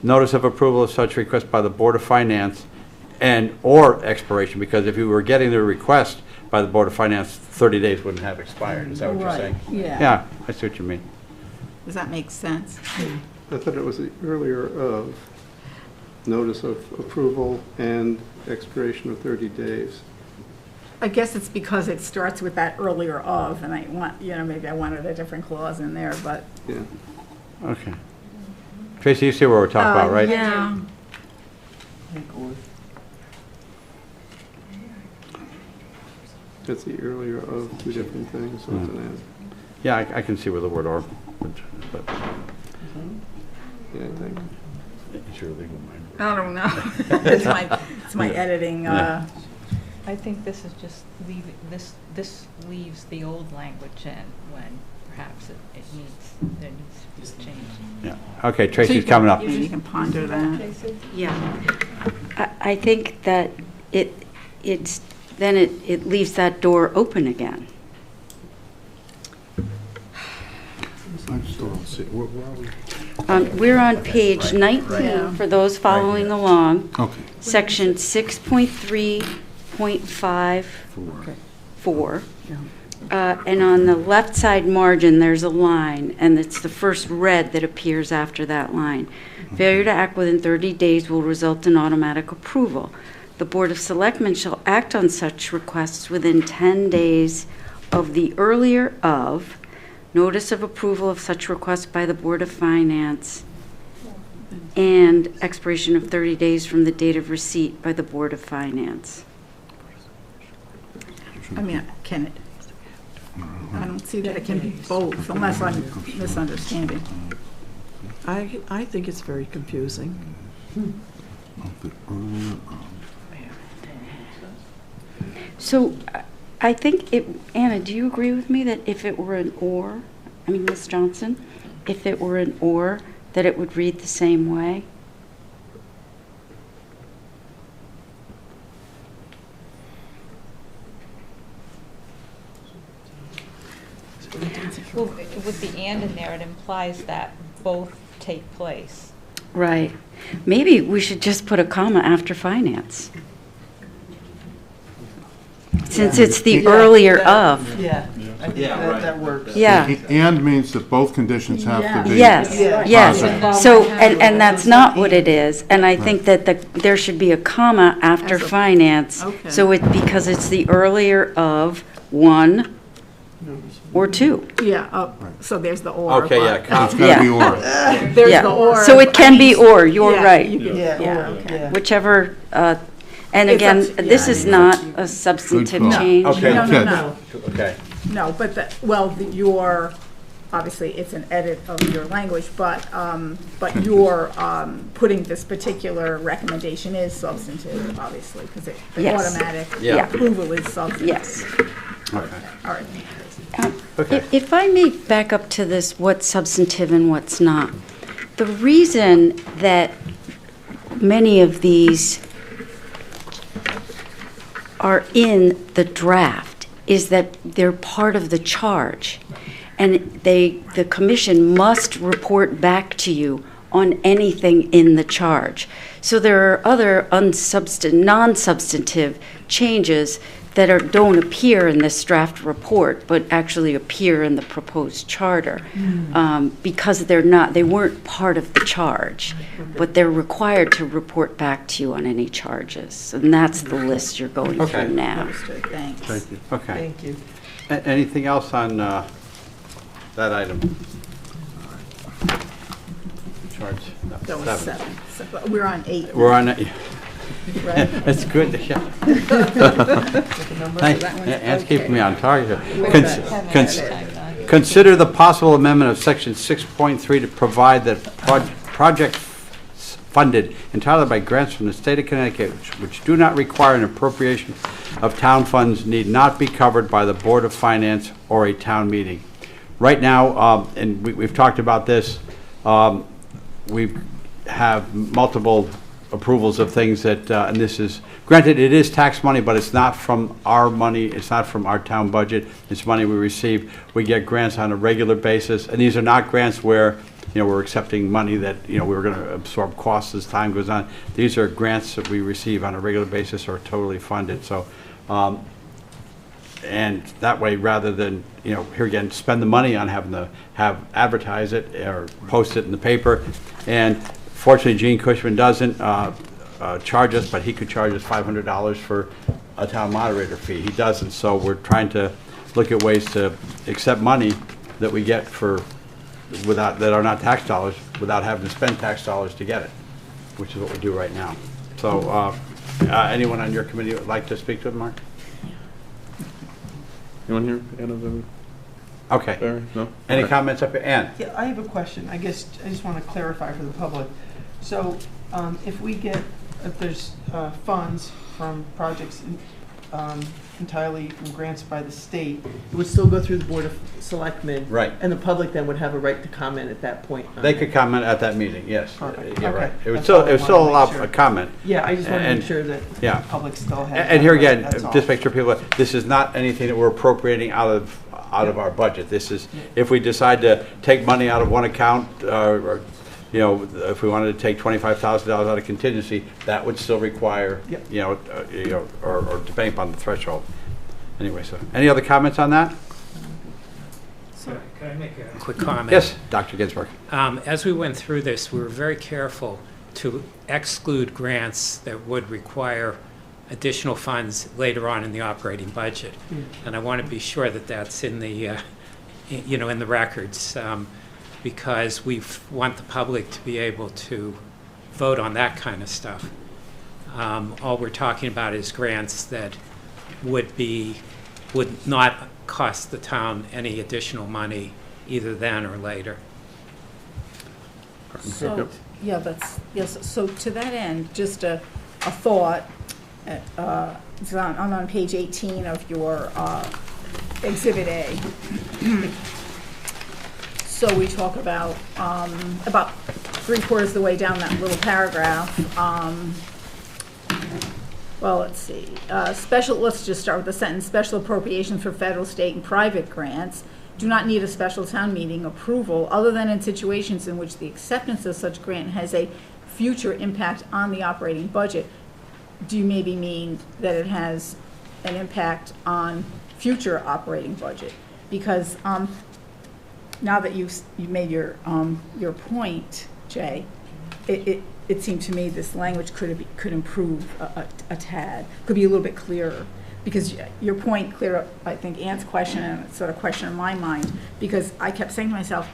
notice of approval of such request by the Board of Finance or expiration, because if you were getting the request by the Board of Finance, 30 days wouldn't have expired, is that what you're Right, saying? yeah. Yeah, I see what you mean. Does that make sense? I thought it was the earlier of notice of approval and expiration of 30 days. I guess it's because it starts with that earlier of, and I want, maybe I wanted a different clause in there, but. Yeah. Okay. Tracy, you see what we're talking about, right? Yeah. That's the earlier of two different things, so it's an and. Yeah, I can see with the word or, but. Yeah, I think. I don't know. It's my editing, I think this is just this leaves the old language in when perhaps there needs to be a change. Yeah. Okay, Tracy's coming up. You can ponder that. Yeah. I think that it leaves that door open again. I still don't see, where are we? We're on page 19, Yeah. for those following along, Okay. section 6.3.54. And on the left side margin, there's a line, and it's the first red that appears after that line. Failure to act within 30 days will result in automatic approval. The Board of Selectmen shall act on such requests within 10 days of the earlier of notice of approval of such request by the Board of Finance and expiration of 30 days from the date of receipt by the Board of Finance. I mean, can it? I don't see that it can be both, unless I'm misunderstanding. I think it's very confusing. So I think Anna, do you agree with me that if it were an or, Ms. Johnson, if it were an or, that it would read the same way? Well, with the and in there, it implies that both take place. Right. Maybe we should just put a comma after finance. Since it's the earlier of. Yeah, I think that works. Yeah. And means that both conditions have to be. Yes, Yeah. yes. positive. So, and that's not what it is. And I think that there should be a comma after As a- finance. Okay. So because it's the earlier of one or two. Yeah, so there's the or. Okay, yeah, but- It's gotta be or. There's Yeah. the or. So it can be or, you're Yeah, right. you can- Yeah, Yeah, or, okay. yeah. Whichever, and It's again, up to- this yeah. is not a substantive Good call. change. Okay. No, Good. no, Okay. no, but your, obviously, it's an edit of your language, but your putting this particular recommendation is substantive, obviously, because the Yes. automatic Yeah. approval is substantive. Yes. Okay. All right. Okay. If I may back up to this, what's substantive and what's not. The reason that many of these are in the draft is that they're part of the charge. And the commission must report back to you on anything in the charge. So there are other non-substantive changes that don't appear in this draft report, but actually appear in the proposed charter, because they weren't part of the charge, but they're required to report back to you on any charges, and that's the list you're going Okay. through now. Understood, thanks. Thank you. Okay. Thank you. Anything else on that item? Charge. No, That was 7. So, we're on 8. We're on, Right? it's good, yeah. Thanks, Ann's keeping me on target. Consider the possible amendment of section 6.3 to provide that projects funded entirely by grants from the state of Connecticut, which do not require an appropriation of town funds, need not be covered by the Board of Finance or a town meeting. Right now, and we've talked about this, we have multiple approvals of things that, and this is, granted, it is tax money, but it's not from our money, it's not from our town budget, it's money we receive. We get grants on a regular basis, and these are not grants where, we're accepting money that, we're going to absorb costs as time goes on. These are grants that we receive on a regular basis or totally funded, so, and that way, rather than, here again, spend the money on having to advertise it or post it in the paper, and fortunately, Gene Cushman doesn't charge us, but he could charge us $500 for a town moderator fee. He doesn't, so we're trying to look at ways to accept money that we get that are not tax dollars, without having to spend tax dollars to get it, which is what we do right now. So, anyone on your committee would like to speak to it, Mark? Anyone here? Anna, Okay. Barry? No? Any Okay. comments up here? Ann? Yeah, I have a question. I guess I just want to clarify for the public. So if there's funds from projects entirely from grants by the state, it would still go through the Board of Selectmen. Right. And the public then would have a right to comment at that point. on They it. could comment at that meeting, yes. Perfect. You're Okay. right. It would That's all I still wanted to allow make sure. a comment. Yeah, I just want to And- make sure that yeah. the public still has. And here that right. again, That's all. just make sure people, this is not anything that we're appropriating out of our budget. This is, if we decide to take money out of one account, or, you know, if we wanted to take $25,000 out of contingency, that would still require, Yep. or depending upon the threshold. Anyway, so, any other comments on that? Can I make a quick comment? Yes, Dr. Ginsburg. As we went through this, we were very careful to exclude grants that would require additional funds later on in the operating budget. And I want to be sure that that's in the, in the records, because we want the public to be able to vote on that kind of stuff. All we're talking about is grants that would not cost the town any additional money either then or later. So, yeah, yes, so to that end, just a thought, it's on page 18 of your Exhibit A. So we talk about 3/4 of the way down that little paragraph, well, let's see, let's just start with the sentence, special appropriations for federal, state, and private grants do not need a special town meeting approval other than in situations in which the acceptance of such grant has a future impact on the operating budget. Do you maybe mean that it has an impact on future operating budget? Because now that you made your point, Jay, it seemed to me this language could improve a tad, could be a little bit clearer. Because your point cleared up, I think, Ann's question and sort of question in my mind, because I kept saying to myself,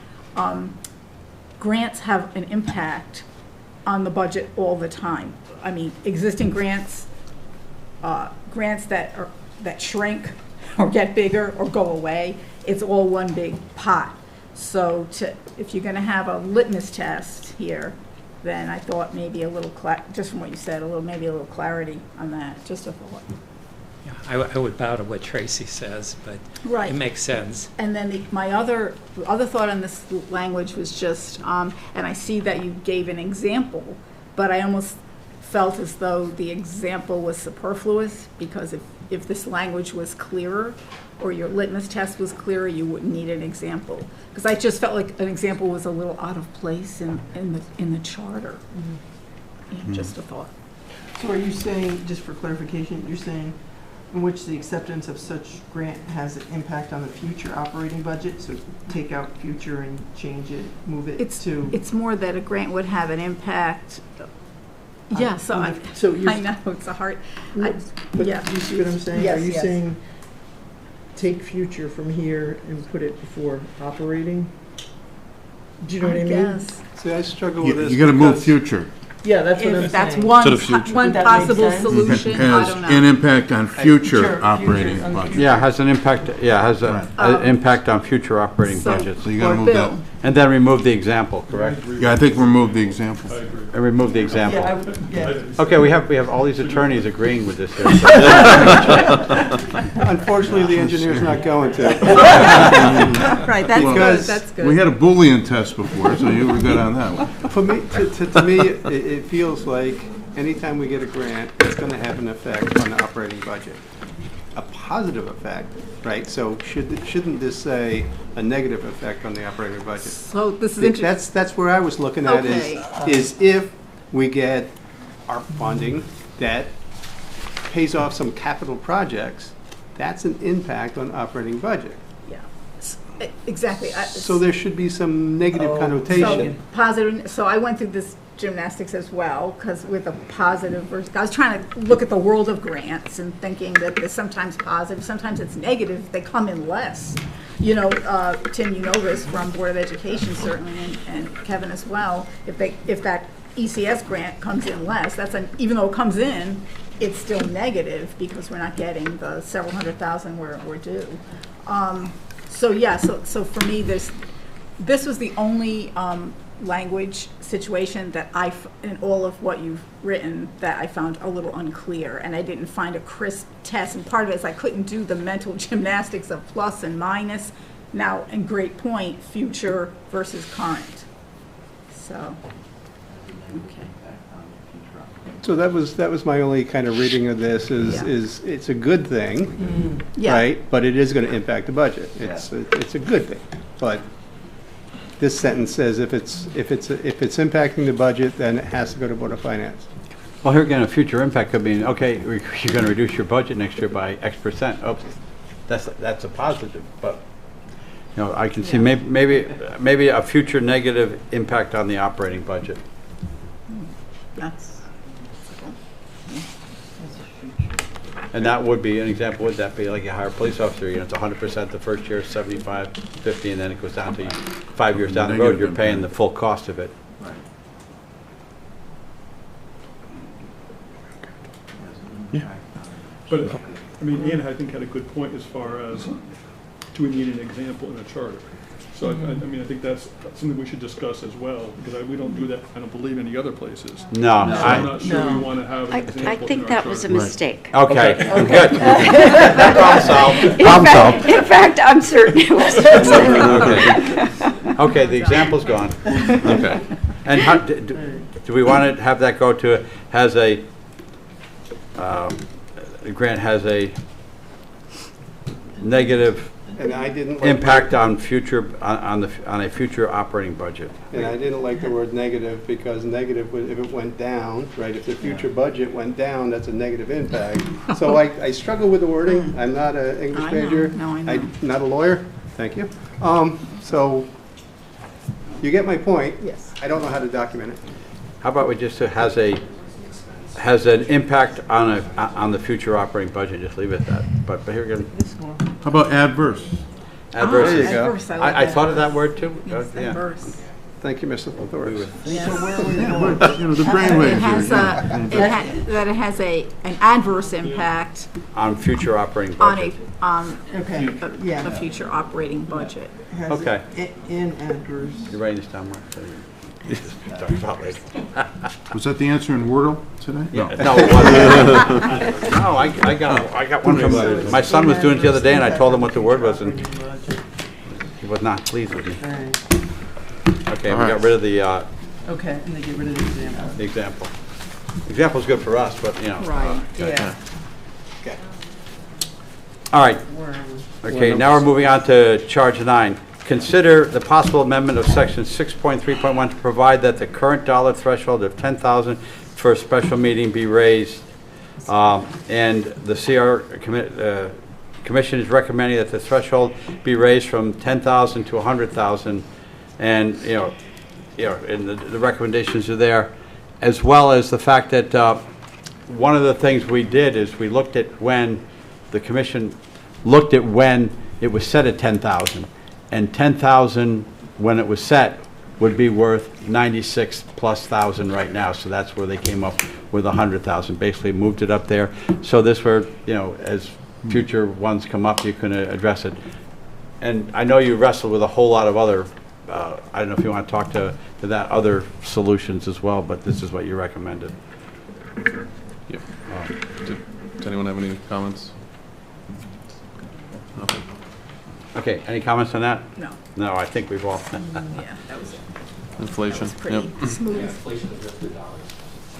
grants have an impact on the budget all the time. I mean, existing grants, grants that shrink or get bigger or go away, it's all one big pot. So if you're going to have a litmus test here, then I thought maybe a little, just from what you said, maybe a little clarity on that, just a thought. Yeah, I would bow to what Tracy says, but Right. it makes sense. And then my other thought on this language was just, and I see that you gave an example, but I almost felt as though the example was superfluous, because if this language was clearer, or your litmus test was clearer, you wouldn't need an example. Because I just felt like an example was a little out of place in the charter. Yeah, just a thought. So are you saying, just for clarification, you're saying in which the acceptance of such grant has an impact on the future operating budget? So take out future and change it, move it to? It's more that a grant would have an impact. Yeah, so I know, it's a hard, But yeah. do you see what I'm saying? Yes, Are you yes. saying take future from here and put it before operating? Do you know what I mean? guess. See, I struggle with this. You gotta move because- future. Yeah, that's what I'm saying. If that's one, To the future. one Would that make possible sense? solution, I Has don't an know. impact on Future, future operating on the budget. Yeah, has an impact, has Right. an impact on future operating So- budgets. So you gotta Or move Bill. that. And then remove the example, correct? Yeah, I think remove the example. I agree. And remove the example. Yeah, Okay, we have all these attorneys agreeing with this here. Unfortunately, the engineer's not going to. Right, that's good, Because that's good. We had a Boolean test before, so you were good on that one. For me, to me, it feels like anytime we get a grant, it's going to have an effect on the operating budget. A positive effect, right? So shouldn't this say a negative effect on the operating budget? So this is interesting. That's where I was looking at Okay. is if we get our funding that pays off some capital projects, that's an impact on operating budget. Yeah, exactly. So there should be some negative So connotation. positive, so I went through this gymnastics as well, because with a positive versus, I was trying to look at the world of grants and thinking that there's sometimes positive, sometimes it's negative, they come in less. You know, Tim, you know this from Board of Education certainly, and Kevin as well, if that ECS grant comes in less, even though it comes in, it's still negative because we're not getting the several $100,000 we're due. So for me, this was the only language situation that in all of what you've written, that I found a little unclear, and I didn't find a crisp test, and part of it is I couldn't do the mental gymnastics of plus and minus. Now, and great point, future versus current. So, okay. So that was my only kind of reading of this, is it's a good thing, right? But it is going to impact the budget. It's a good thing, but this sentence says if it's impacting the budget, then it has to go to Board of Finance. Well, here again, a future impact could mean, okay, you're going to reduce your budget next year by X percent. Oh, that's a positive, but you know, I can see maybe a future negative impact on the operating budget. And that would be an example. Would that be like a higher police officer? You know, it's 100% the first year, 75, 50, and then it goes down to 5 years down the road. You're paying the full cost of it. Right. Yeah. But, I mean, Ann, I think, had a good point as far as, do we need an example in a charter? So, I mean, I think that's something we should discuss as well, because we don't do that, I don't believe, any other places. No. So I'm not sure we want to have an example I in think our that was a charter. mistake. Okay, good. Problem solved. In fact, I'm certain it was a mistake. Okay, the example's gone. Okay. And how, do we want to have that go to, the grant has a negative And I didn't like impact on future, on a future operating budget? And I didn't like the word negative, because negative, if it went down, right, if the future budget went down, that's a negative impact. So I struggle with the wording. I'm not an English I know. major. No, I know. I'm not a lawyer. Thank you. So you get my point. Yes. I don't know how to document it. How about we just has an impact on the future operating budget, just leave it at that. But here again, How about adverse? adverse. There you go. Adverse, like I that. thought of that word too. Yes, Yeah. adverse. Thank you, Mr. Lawrence. Yes. But, you know, the brainwaves It has are, that it has an adverse impact On future operating on budget. a future operating budget. Okay. In adverse. You're writing this down, Mark? So you just talk about it. Was that the answer in Wordle today? Yeah, no, it wasn't. No, I got one from, my son was doing it the other day, and I told him what the word was, and he was not pleased with me. All right. Okay, we got rid of the Okay, and they get rid of the example. example. Example's good for us, but, you know. Right. Yeah. Okay. All right, Where are we? okay, now we're moving on to charge 9. Consider the possible amendment of section 6.3.1 to provide that the current dollar threshold of $10,000 for a special meeting be raised. And the Commission is recommending that the threshold be raised from $10,000 to $100,000. And, and the recommendations are there, as well as the fact that one of the things we did is we looked at when the Commission looked at when it was set at 10,000. And 10,000, when it was set, would be worth 96,000+ right now. So that's where they came up with 100,000. Basically moved it up there. So this where, as future ones come up, you can address it. And I know you wrestled with a whole lot of other, I don't know if you want to talk to that, other solutions as well, but this is what you recommended. Yep. Does anyone have any comments? No. Okay, any comments on that? No. No, I think we've all. Yeah, that was Inflation. pretty smooth.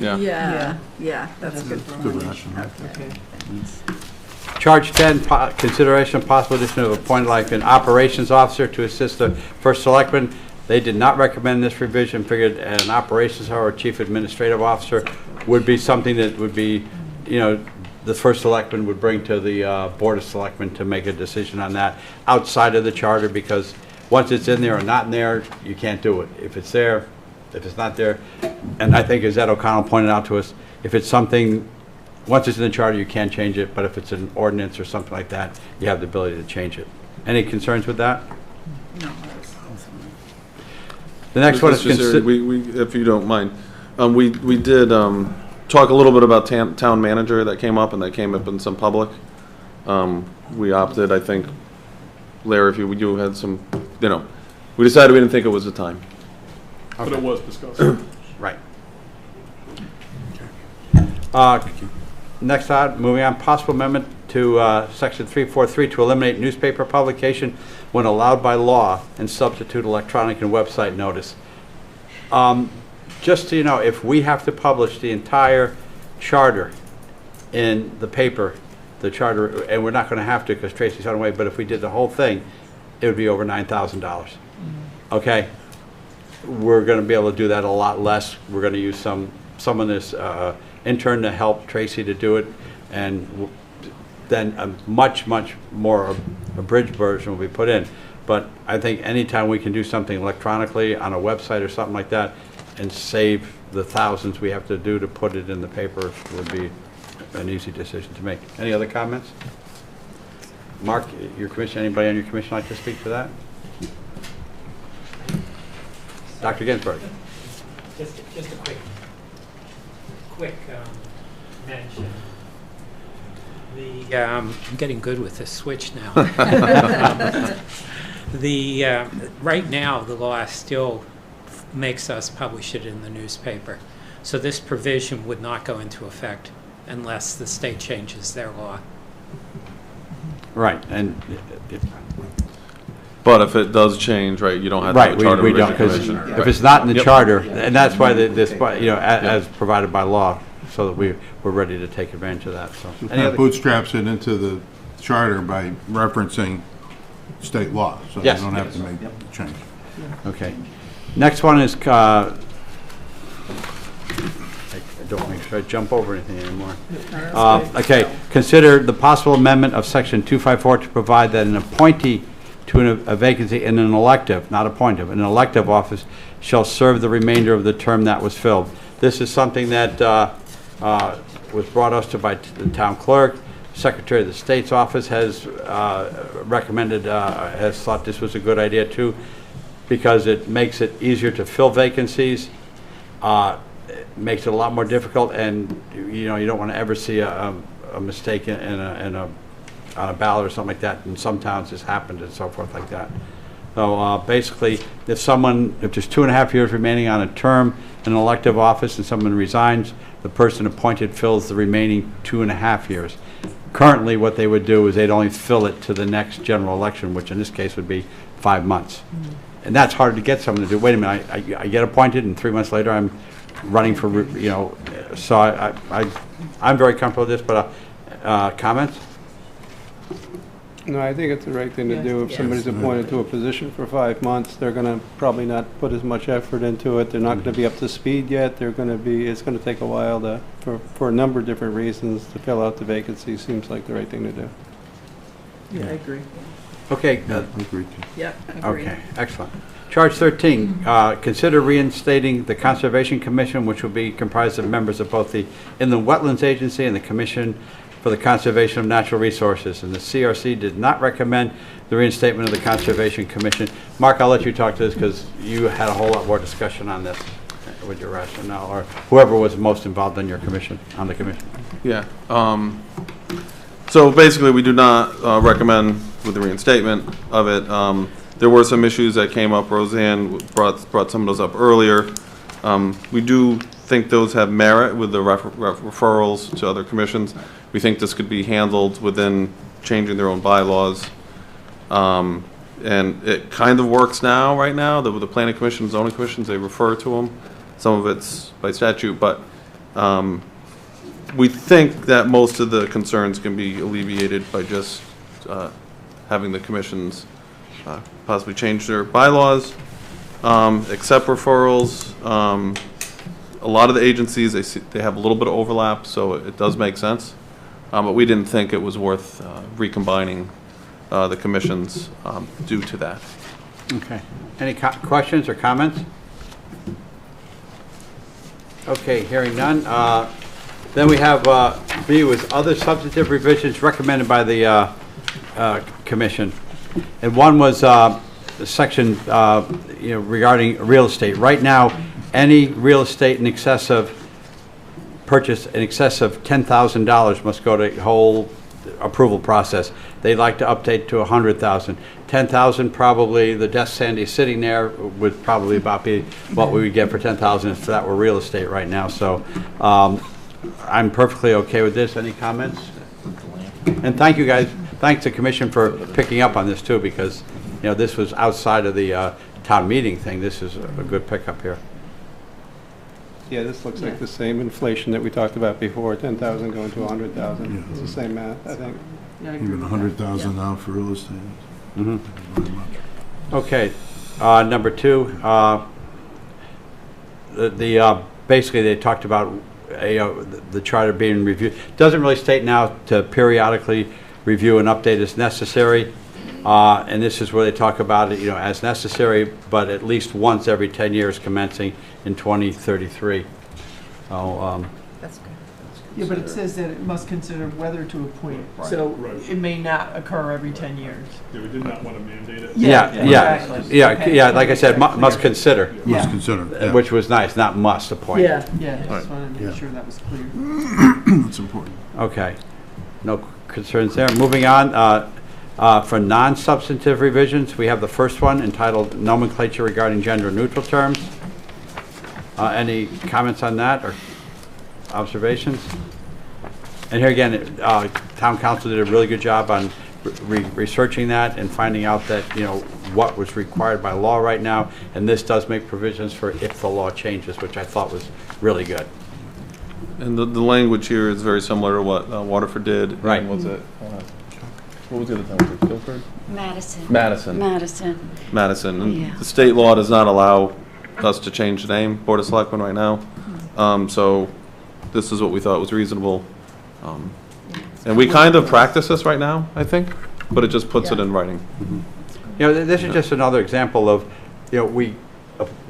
Yeah. Yeah, that's a good. Good rationale. Okay. Charge 10, consideration of possible addition of appointed like an operations officer to assist the first selectman. They did not recommend this revision, figured an operations or chief administrative officer would be something that would be, the first selectman would bring to the Board of Selectmen to make a decision on that outside of the charter, because once it's in there or not in there, you can't do it. If it's there, If it's not there, and I think as Ed O'Connell pointed out to us, if it's something, once it's in the charter, you can't change it, but if it's an ordinance or something like that, you have the ability to change it. Any concerns with that? No. The next one is If you don't mind, we did talk a little bit about town manager that came up, and that came up in some public. We opted, I think, Larry, if you had some, we decided we didn't think it was the time. But it was discussed. Right. Next item, moving on, possible amendment to section 343 to eliminate newspaper publication when allowed by law and substitute electronic and website notice. Just so you know, if we have to publish the entire charter in the paper, the charter, and we're not going to have to because Tracy's on the way, but if we did the whole thing, it would be over $9,000. Okay? We're going to be able to do that a lot less. We're going to use someone this intern to help Tracy to do it, and then a much more abridged version will be put in. But I think anytime we can do something electronically on a website or something like that and save the thousands we have to do to put it in the paper would be an easy decision to make. Any other comments? Mark, your commission, anybody on your commission like to speak to that? Dr. Ginsburg. Just a quick mention. I'm getting good with this switch now. Right now, the law still makes us publish it in the newspaper. So this provision would not go into effect unless the state changes their law. Right, and But if it does change, right, you don't have to right, have a charter we don't, revision because commission. if it's not in the Yep. charter, and that's why this, as provided by law, so that we're ready to take advantage of that. So, any That other? bootstraps it into the charter by referencing state law, so you Yes. don't have to make the change. Okay. Next one is, I don't make sure I jump over anything anymore. Okay, consider the possible amendment of section 254 to provide that an appointee to a vacancy in an elective, not appointive, an elective office shall serve the remainder of the term that was filled. This is something that was brought us to by the town clerk. Secretary of the State's office has recommended, has thought this was a good idea too, because it makes it easier to fill vacancies. It makes it a lot more difficult, and you don't want to ever see a mistake on a ballot or something like that. In some towns, this happened and so forth like that. So basically, if there's 2.5 years remaining on a term in an elective office and someone resigns, the person appointed fills the remaining 2.5 years. Currently, what they would do is they'd only fill it to the next general election, which in this case would be 5 months. And that's hard to get someone to do. Wait a minute, I get appointed, and 3 months later I'm running for, so I'm very comfortable with this, but comments? No, I think it's the right thing to do. If somebody's appointed to a position for 5 months, they're going to probably not put as much effort into it. They're not going to be up to speed yet. It's going to take a while for a number of different reasons to fill out the vacancy. Seems like the right thing to do. Yeah, I agree. Okay. Agreed. Yeah, agree. Okay, excellent. Charge 13, consider reinstating the Conservation Commission, which will be comprised of members of both the Inland Wetlands Agency and the Commission for the Conservation of Natural Resources. And the CRC did not recommend the reinstatement of the Conservation Commission. Mark, I'll let you talk to this because you had a whole lot more discussion on this with your rationale, or whoever was most involved on the commission. Yeah. So basically, we do not recommend with the reinstatement of it. There were some issues that came up. Roseanne brought some of those up earlier. We do think those have merit with the referrals to other commissions. We think this could be handled within changing their own bylaws. And it kind of works now, right now, with the planning commission, zoning commissions, they refer to them. Some of it's by statute, but we think that most of the concerns can be alleviated by just having the commissions possibly change their bylaws, accept referrals. A lot of the agencies, they have a little bit of overlap, so it does make sense. But we didn't think it was worth recombining the commissions due to that. Okay. Any questions or comments? Okay, hearing none. Then we have B was other substantive revisions recommended by the commission. And one was the section regarding real estate. Right now, any real estate in excess of purchase in excess of $10,000 must go to whole approval process. They'd like to update to 100,000. 10,000, probably the desk Sandy sitting there would probably about be what we would get for 10,000 if that were real estate right now. So I'm perfectly okay with this. Any comments? And thank you guys. Thanks to the commission for picking up on this too, because this was outside of the town meeting thing. This is a good pickup here. Yeah, this looks like the same inflation that we talked about before, 10,000 going to 100,000. Yeah. It's the same math, I think. Even 100,000 now for real estate. Mm-hmm. Very much. Okay, number two, basically they talked about the charter being reviewed. Doesn't really state now to periodically review and update as necessary, and this is where they talk about it, as necessary, but at least once every 10 years commencing in 2033. That's good. Yeah, but it says that it must consider whether to appoint, so Right. it may not occur every 10 years. Yeah, we did not want to mandate it. Yeah, like I said, must consider, Must consider, yeah. which was nice, not must appoint. Yeah, just wanted to Yeah. make sure that was clear. That's important. Okay, no concerns there. Moving on, for non-substantive revisions, we have the first one entitled Nomenclature Regarding Gender-Neutral Terms. Any comments on that or observations? And here again, town council did a really good job on researching that and finding out that, what was required by law right now, and this does make provisions for if the law changes, which I thought was really good. And the language here is very similar to what Waterford did. Right. And was it, what was the other town? Guilford? Madison. Madison. Madison. And Yeah. the state law does not allow us to change the name, Board of Selectmen, right now. So this is what we thought was reasonable. And we kind of practice this right now, I think, but it just puts it in writing. This is just another example of, we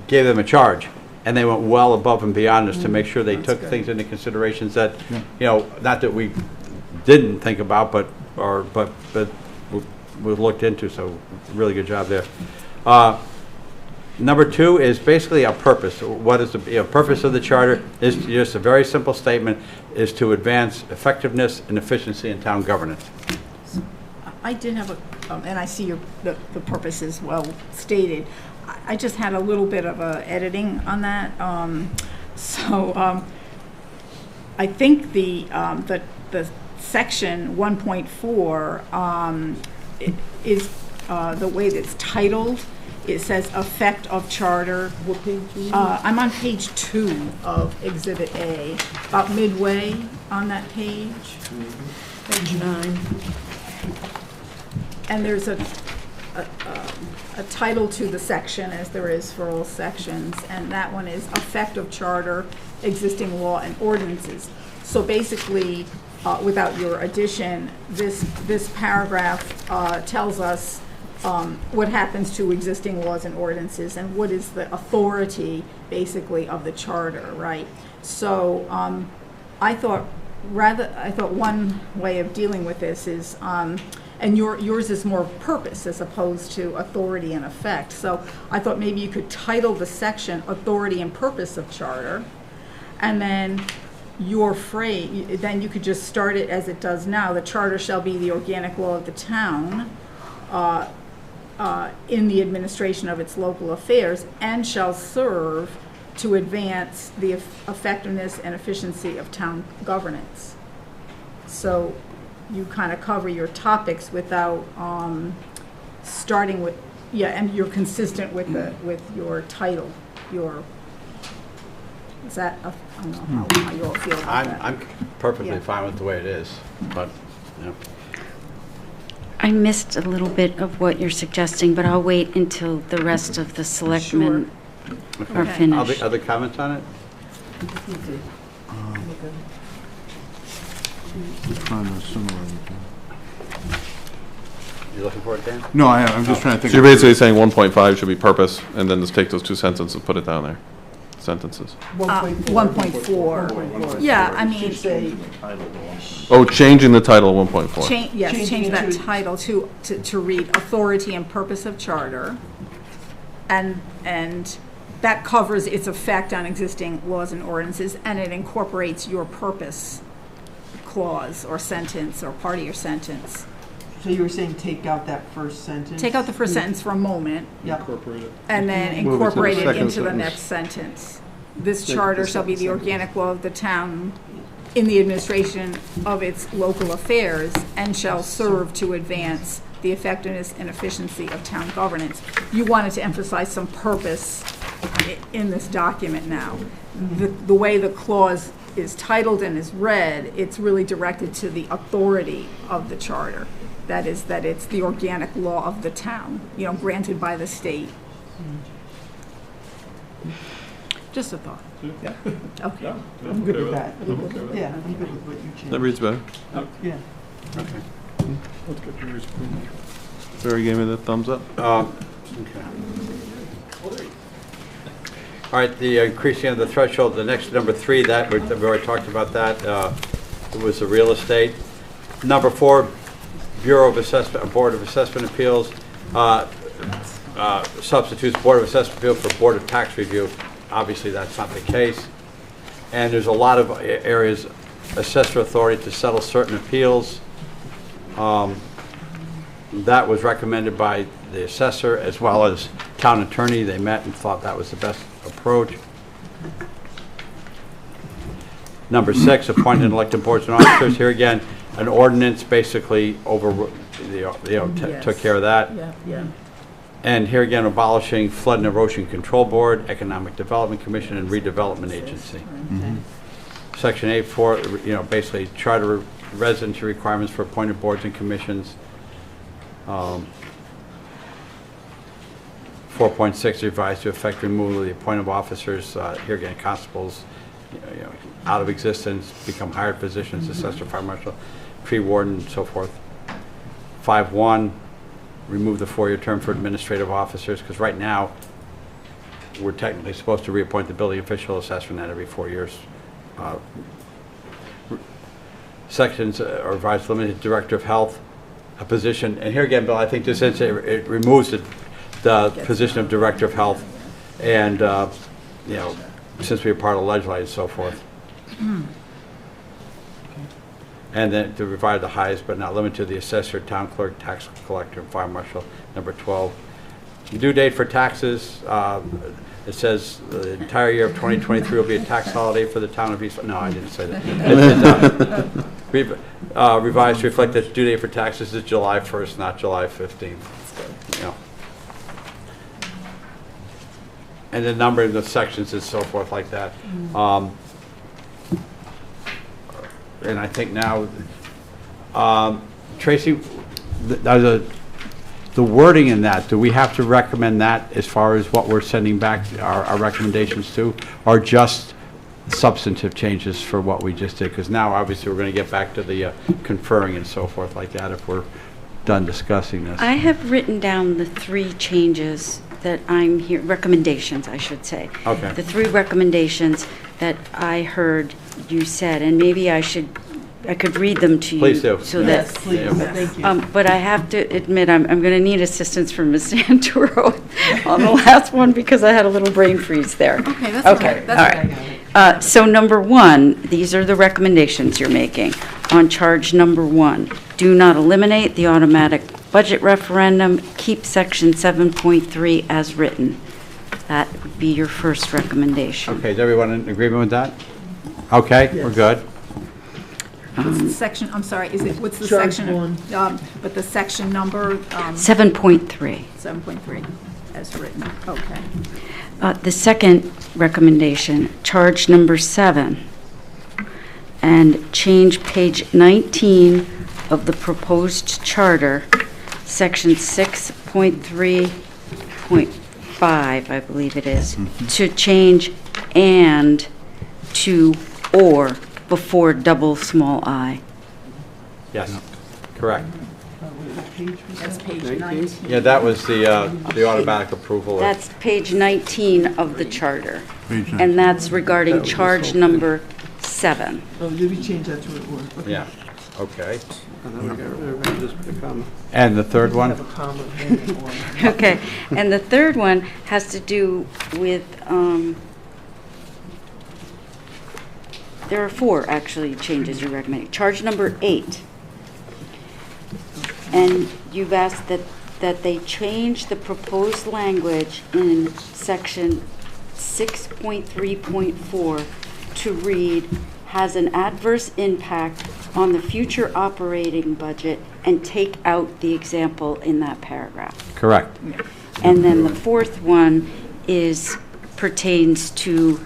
gave them a charge, and they went well above and beyond us to make sure they took things into considerations that, not that we didn't think about, but we've looked into. So really good job there. Number two is basically a purpose. What is the purpose of the charter? Is just a very simple statement, is to advance effectiveness and efficiency in town governance. I did have and I see the purpose is well stated. I just had a little bit of editing on that. I think the section 1.4 is the way that's titled. It says effect of charter. What page are you I'm on page 2 of Exhibit A, about midway on that page. Page 9. And there's a title to the section, as there is for all sections, and that one is effect of charter, existing law and ordinances. So basically, without your addition, this paragraph tells us what happens to existing laws and ordinances and what is the authority, basically, of the charter, right? So I thought one way of dealing with this is, and yours is more purpose as opposed to authority and effect. So I thought maybe you could title the section Authority and Purpose of Charter, and then your phrase, then you could just start it as it does now. The charter shall be the organic law of the town in the administration of its local affairs and shall serve to advance the effectiveness and efficiency of town governance. So you kind of cover your topics without starting with, and you're consistent with your title. Is that, I don't know how you all feel about that. I'm perfectly fine with the way it is, but, I missed a little bit of what you're suggesting, but I'll wait until the rest of the selectmen are Okay. finished. Other comments on it? Kind of similar. You looking for it, Dan? No, I'm just trying to think. So you're basically saying 1.5 should be purpose, and then just take those two sentences and put it down there. sentences. 1.4. Yeah, I mean, Oh, changing the title 1.4. yes, change that title to read authority and purpose of charter. And that covers its effect on existing laws and ordinances, and it incorporates your purpose clause or sentence or part of your sentence. So you were saying take out that first sentence? Take out the first sentence for a moment, Yep. Incorporate it. and then Move it to the incorporate it second into the sentence. next sentence. This Take charter the shall be second the organic law of the town in the administration of its local affairs and shall serve to advance the effectiveness and efficiency of town governance. You wanted to emphasize some purpose in this document now. The way the clause is titled and is read, it's really directed to the authority of the charter. That is, that it's the organic law of the town, granted by the state. Just a thought. Yeah. Okay. Yeah. I'm good with that. I'm okay with Yeah, I'm good with what you changed. That reads better. Yeah. Let's get yours approved. Barry gave me the thumbs up. Okay. All right, the increasing of the threshold, the next number 3, that we've already talked about that. It was the real estate. Number 4, Bureau of Assessment, Board of Assessment Appeals, substitutes Board of Assessment Appeal for Board of Tax Review. Obviously, that's not the case. And there's a lot of areas, assessor authority to settle certain appeals. That was recommended by the assessor as well as town attorney. They met and thought that was the best approach. Number 6, appointed and elected boards and officers. Here again, an ordinance basically took care of that. Yeah. And here again, abolishing Flood and Erosion Control Board, Economic Development Commission, and Redevelopment Agency. Section 8.4, basically charter residency requirements for appointed boards and commissions. 4.6, revised to effect removal of the appointed officers. Here again, constables, out of existence, become hired positions, assessor, fire marshal, tree warden, and so forth. 5.1, remove the 4-year term for administrative officers, because right now, we're technically supposed to reappoint the building official, assessor, and that every 4 years. Sections are revised, limited director of health, a position, and here again, Bill, I think this is, it removes the position of director of health, and since we are part of the legislature and so forth. And then to provide the highest but not limited to the assessor, town clerk, tax collector, and fire marshal. Number 12, due date for taxes. It says the entire year of 2023 will be a tax holiday for the town of East. No, I didn't say that. Revised to reflect that due date for taxes is July 1st, not July 15th. And the number of the sections and so forth like that. And I think now, Tracy, the wording in that, do we have to recommend that as far as what we're sending back our recommendations to, or just substantive changes for what we just did? Because now, obviously, we're going to get back to the conferring and so forth like that if we're done discussing this. I have written down the 3 changes that I'm here, recommendations, I should say. Okay. The 3 recommendations that I heard you said, and maybe I could read them to you. Please do. So Yes, that, please, thank you. but I have to admit, I'm going to need assistance from Ms. Santoro on the last one because I had a little brain freeze there. Okay, that's Okay, okay. That's all right. So number 1, these are the recommendations you're making. On charge number 1, do not eliminate the automatic budget referendum, keep section 7.3 as written. That would be your first recommendation. Okay, is everyone in agreement with that? Okay, we're good. What's the section, I'm sorry, what's the Charge section? 1. But the section number, 7.3. 7.3, as written, okay. The second recommendation, charge number 7, and change page 19 of the proposed charter, section 6.3.5, I believe it is, to change and to or before double small I. Yes, correct. That's page 19. 19. Yeah, that was the automatic approval. That's page 19 of the charter. Page And that's regarding charge number 7. Oh, did we change that to what it was? Okay. Yeah, okay. And then we got rid of just the comma. And the third one? Have a comma in or- Okay, and the third one has to do with, there are 4 actually changes you're recommending. Charge number 8. And you've asked that they change the proposed language in section 6.3.4 to read, has an adverse impact on the future operating budget, and take out the example in that paragraph. Correct. And then the fourth one pertains to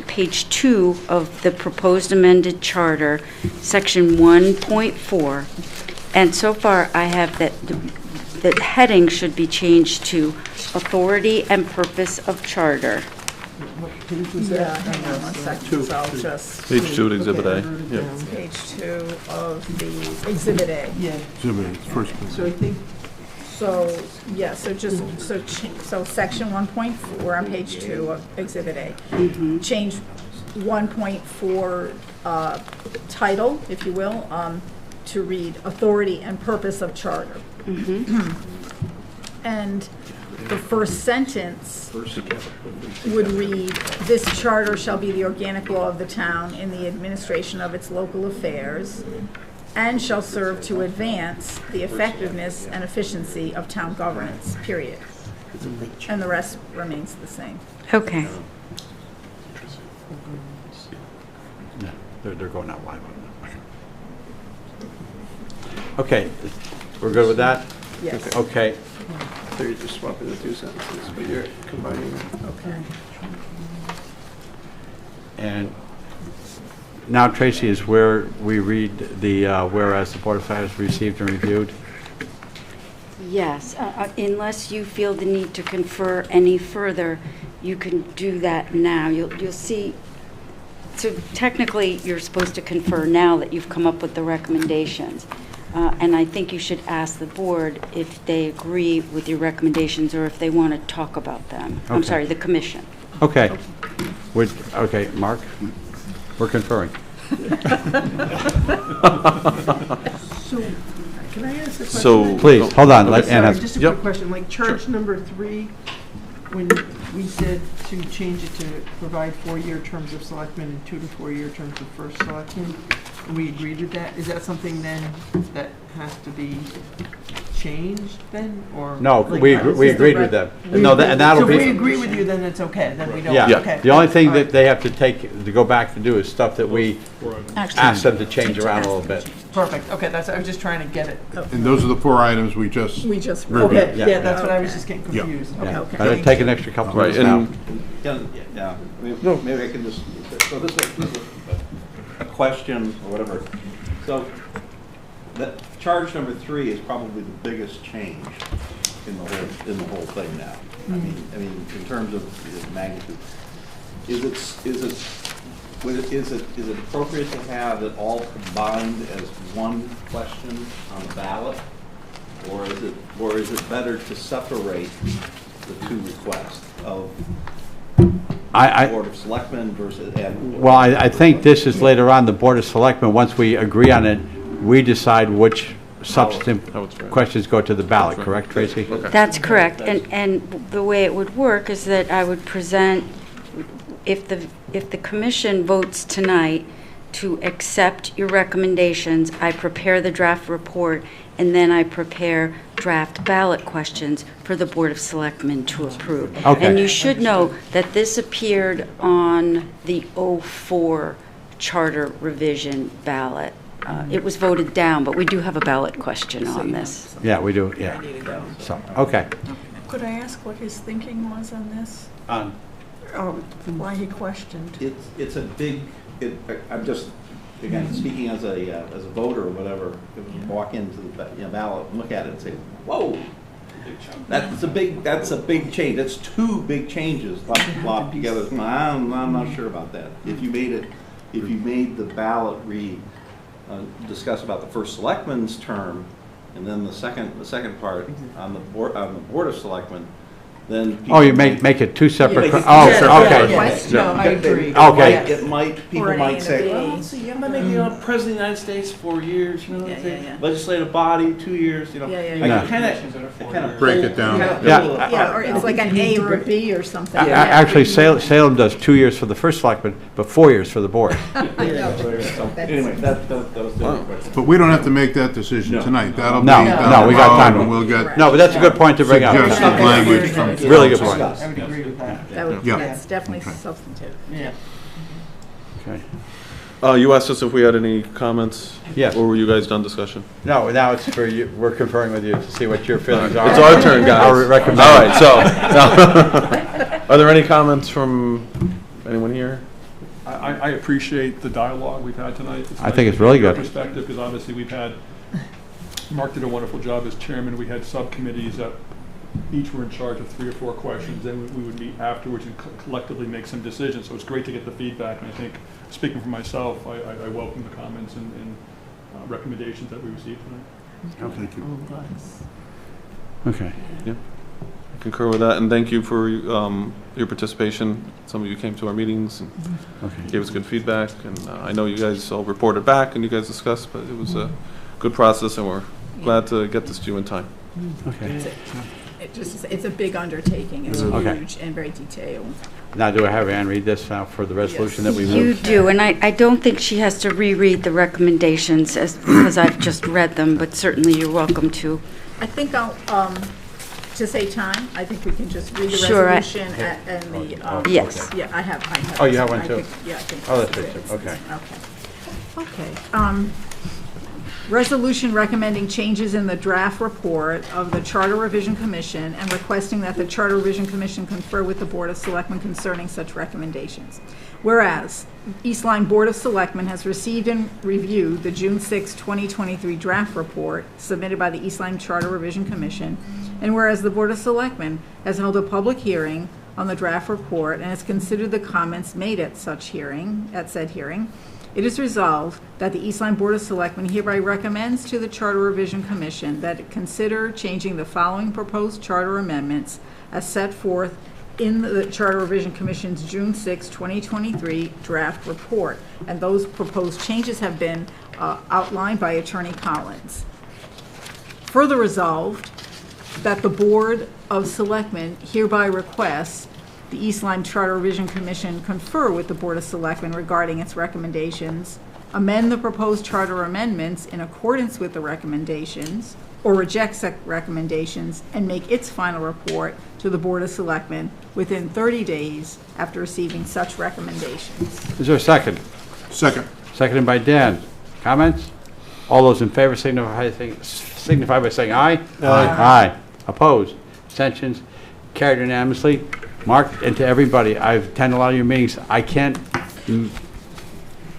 page 2 of the proposed amended charter, section 1.4. And so far, I have that the heading should be changed to authority and purpose of charter. What page was Yeah, that? hang on 1 second, so I'll just, Page 2 at Exhibit A. Okay, I wrote it Yep. down. page 2 of the Exhibit A. Yeah, Exhibit, first page. so I think, So, yeah, so just, so section 1.4 on page 2 of Exhibit A. Change 1.4 title, if you will, to read authority and purpose of charter. And the first sentence would read, this charter shall be the organic law of the town in the administration of its local affairs, and shall serve to advance the effectiveness and efficiency of town governance, period. And the rest remains the same. Okay. Yeah, they're going out live on that. Okay, we're good with that? Yes. Okay, So you're just swapping the 2 sentences, but you're combining them. Okay. and now Tracy is where we read the, whereas the Board of Finance received and reviewed. Yes, unless you feel the need to confer any further, you can do that now. You'll see, so technically, you're supposed to confer now that you've come up with the recommendations. And I think you should ask the board if they agree with your recommendations or if they want to talk about them. I'm Okay. sorry, the commission. Okay. Okay, Mark, we're conferring. so, can I ask a question? So- Please, hold on, let Sorry, Ann just a Yep. quick question, like charge number 3, when we said to change it to provide 4-year terms of selectmen and 2 to 4-year terms of first selectman, and we agreed with that, is that something then that has to be changed then, or? No, like, we how does we this agreed direct- with them. we No, agreed- and that'll So if we be, agree with you, then it's okay, then we don't, yeah. okay. The only thing All that right. they have to go back to do is stuff that we asked them to change around a little bit. Perfect, okay, that's, I was just trying to get it. And those are the 4 items we just, We just. Reviewed. Okay, Yeah. yeah, that's what I was just getting Yeah. confused. Yeah. Okay, But it'll take an extra couple Right, minutes now. and Yeah, maybe I can just, so this is a question or whatever. So, that charge number 3 is probably the biggest change in the whole thing now. I mean, in terms of the magnitude. Is it appropriate to have it all combined as one question on the ballot? Or is it better to separate the 2 requests of Board of Selectmen versus, and. Well, I think this is later on, the Board of Selectmen, once we agree on it, we decide which substantive How it's right. questions go to the ballot, correct, Tracy? Okay. That's correct, and the way it would work is that I would present, if the commission votes tonight to accept your recommendations, I prepare the draft report, and then I prepare draft ballot questions for the Board of Selectmen to approve. Okay. And you should know that this appeared on the '04 charter revision ballot. It was voted down, but we do have a ballot question on this. Yeah, we do, yeah. So, okay. Could I ask what his thinking was on this? Why he questioned? It's a big, I'm just, again, speaking as a voter or whatever, walk into the ballot and look at it and say, whoa, that's a big change. That's 2 big changes locked together. I'm not sure about that. If you made the ballot read, discuss about the first selectman's term, And then the second part, on the Board of Selectmen, then. Oh, you people make it two separate, make it two oh, separate okay. requests. No, I agree. Okay. It might, people Or an A might and a say, B. well, let's see, I'm gonna make, president of the United States 4 years, you know, Yeah, yeah, yeah. legislative body, 2 years, you know. Yeah, yeah, I yeah. kind of Break it down. Yeah. Yeah, or it's like an A or a B or something. Actually, Salem does 2 years for the first selectman, but 4 years for the board. Anyway, that was the question. But we don't have to make that decision No. tonight. That'll be No, down no, we got the road, time. and we'll get No, but that's a good point to bring up. suggested language from. Really good point. I would agree with that. Yeah. That's definitely Okay. substantive. Yeah. Okay. You asked us if we had any comments? Yes. Or were you guys done discussion? No, now it's for you, we're conferring with you to see what your feelings are. It's our turn, guys. Our recommendation. All right, so, are there any comments from anyone here? I appreciate the dialogue we've had tonight. I think it's really good. Perspective, because obviously we've had, Mark did a wonderful job as chairman. We had subcommittees that each were in charge of 3 or 4 questions. Then we would meet afterwards and collectively make some decisions. So it's great to get the feedback. And I think, speaking for myself, I welcome the comments and recommendations that we received tonight. Okay. Thank you. Okay. Concur with that, and thank you for your participation. Some of you came to our meetings and Okay. gave us good feedback, and I know you guys all reported back and you guys discussed, but it was a good process, and we're glad to get this to you in time. Okay. It's a big undertaking. It's Okay. huge and very detailed. Now, do I have Ann read this now for the resolution that we You moved? do, and I don't think she has to reread the recommendations because I've just read them, but certainly you're welcome to. I think I'll, to save time, I think we can just read the Sure, resolution and the. Yes. Yeah, I have. Oh, you have one I too? think- Yeah, I think. Oh, that's this right, is too. it. Okay. Okay. Resolution recommending changes in the draft report of the Charter Revision Commission and requesting that the Charter Revision Commission confer with the Board of Selectmen concerning such recommendations. Whereas, East Lyme Board of Selectmen has received and reviewed the June 6, 2023 draft report submitted by the East Lyme Charter Revision Commission, and whereas the Board of Selectmen has held a public hearing on the draft report and has considered the comments made at said hearing, it is resolved that the East Lyme Board of Selectmen hereby recommends to the Charter Revision Commission that it consider changing the following proposed charter amendments as set forth in the Charter Revision Commission's June 6, 2023 draft report. And those proposed changes have been outlined by Attorney Collins. Further resolved that the Board of Selectmen hereby requests the East Lyme Charter Revision Commission confer with the Board of Selectmen regarding its recommendations, amend the proposed charter amendments in accordance with the recommendations, or reject such recommendations, and make its final report to the Board of Selectmen within 30 days after receiving such recommendations. Is there a second? Second. Seconded by Dan. Comments? All those in favor signify by saying aye. Aye. Opposed? Abstentions? Carried unanimously. Mark, and to everybody, I've attended a lot of your meetings. I can't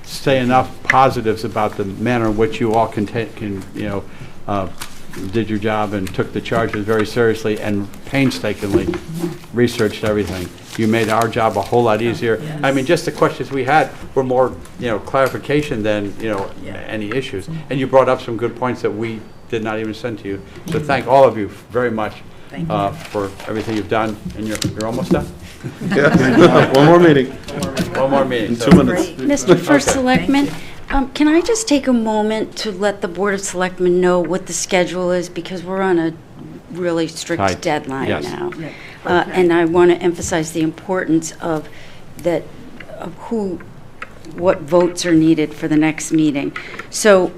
say enough positives about the manner in which you all did your job and took the charges very seriously and painstakingly researched everything. You made our job a whole lot easier. I mean, just the questions we had were more, clarification than, any issues. And you brought up some good points that we did not even send to you. So thank all of you very much for everything you've done. And you're almost done? Yeah. One more meeting. One more meeting. In 2 minutes. Mr. First Okay. Selectman, can I just take a moment to let the Board of Selectmen know what the schedule is? Because we're on a really strict Tight. deadline Yes. now. And I want to emphasize the importance of what votes are needed for the next meeting. So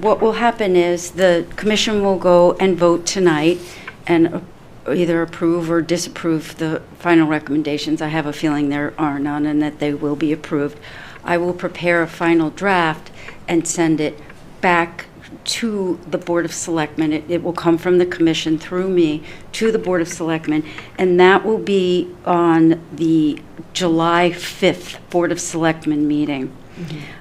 what will happen is the commission will go and vote tonight and either approve or disapprove the final recommendations. I have a feeling there are none and that they will be approved. I will prepare a final draft and send it back to the Board of Selectmen. It will come from the commission through me to the Board of Selectmen, and that will be on the July 5th Board of Selectmen meeting.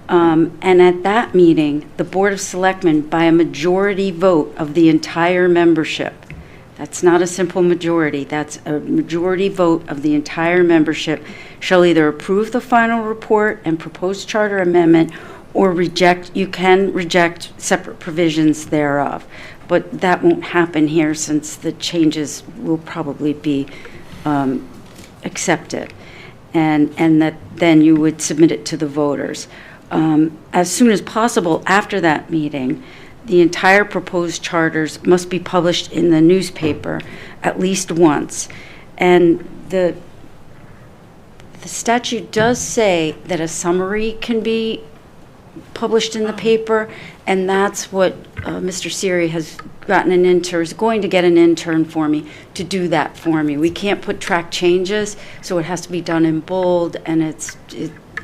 And at that meeting, the Board of Selectmen, by a majority vote of the entire membership, that's not a simple majority, that's a majority vote of the entire membership, shall either approve the final report and proposed charter amendment or reject, you can reject separate provisions thereof. But that won't happen here since the changes will probably be accepted. And that then you would submit it to the voters. As soon as possible after that meeting, the entire proposed charters must be published in the newspaper at least once. And the statute does say that a summary can be published in the paper, and that's what Mr. Siri has gotten an intern, is going to get an intern for me to do that for me. We can't put track changes, so it has to be done in bold, and it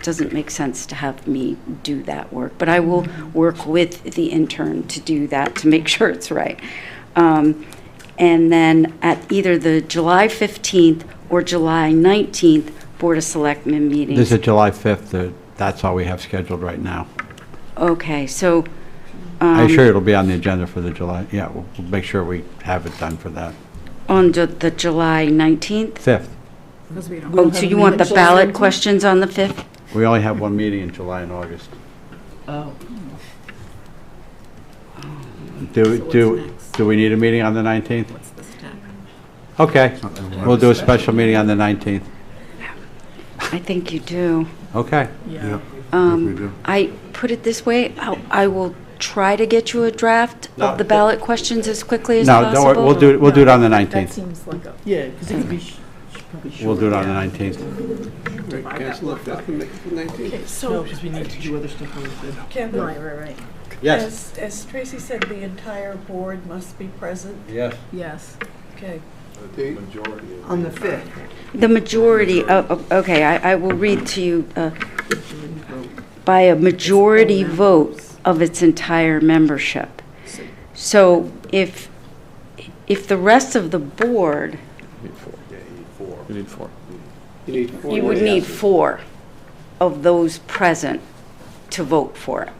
doesn't make sense to have me do that work. But I will work with the intern to do that, to make sure it's right. And then at either the July 15th or July 19th Board of Selectmen meetings. This is July 5th. That's all we have scheduled right now. Okay, so. I'm sure it'll be on the agenda for the July. Yeah, we'll make sure we have it done for that. On the July 19th? 5th. Because we don't. Oh, so you want the ballot questions on the 5th? We only have one meeting in July and August. Oh. Do we need a meeting on the 19th? What's the step? Okay, we'll do a special meeting on the 19th. I think you do. Okay. Yeah, I think we do. I put it this way, I will try to get you a draft of the ballot questions as quickly as No, possible. don't worry, we'll do it on the That 19th. seems like a. Yeah, because it could be, probably short. We'll do it on the 19th. Right, cancel it, that can make it the 19th. Okay, so. because we need to do other stuff on the fifth. Can the, Right. Yes. as Tracy said, the entire board must be present? Yes. Yes. Okay. On the 5th. The majority, okay, I will read to you, by a majority vote of its entire membership. So if the rest of the board, We need four. You need four. you would need 4 of those present to vote for it.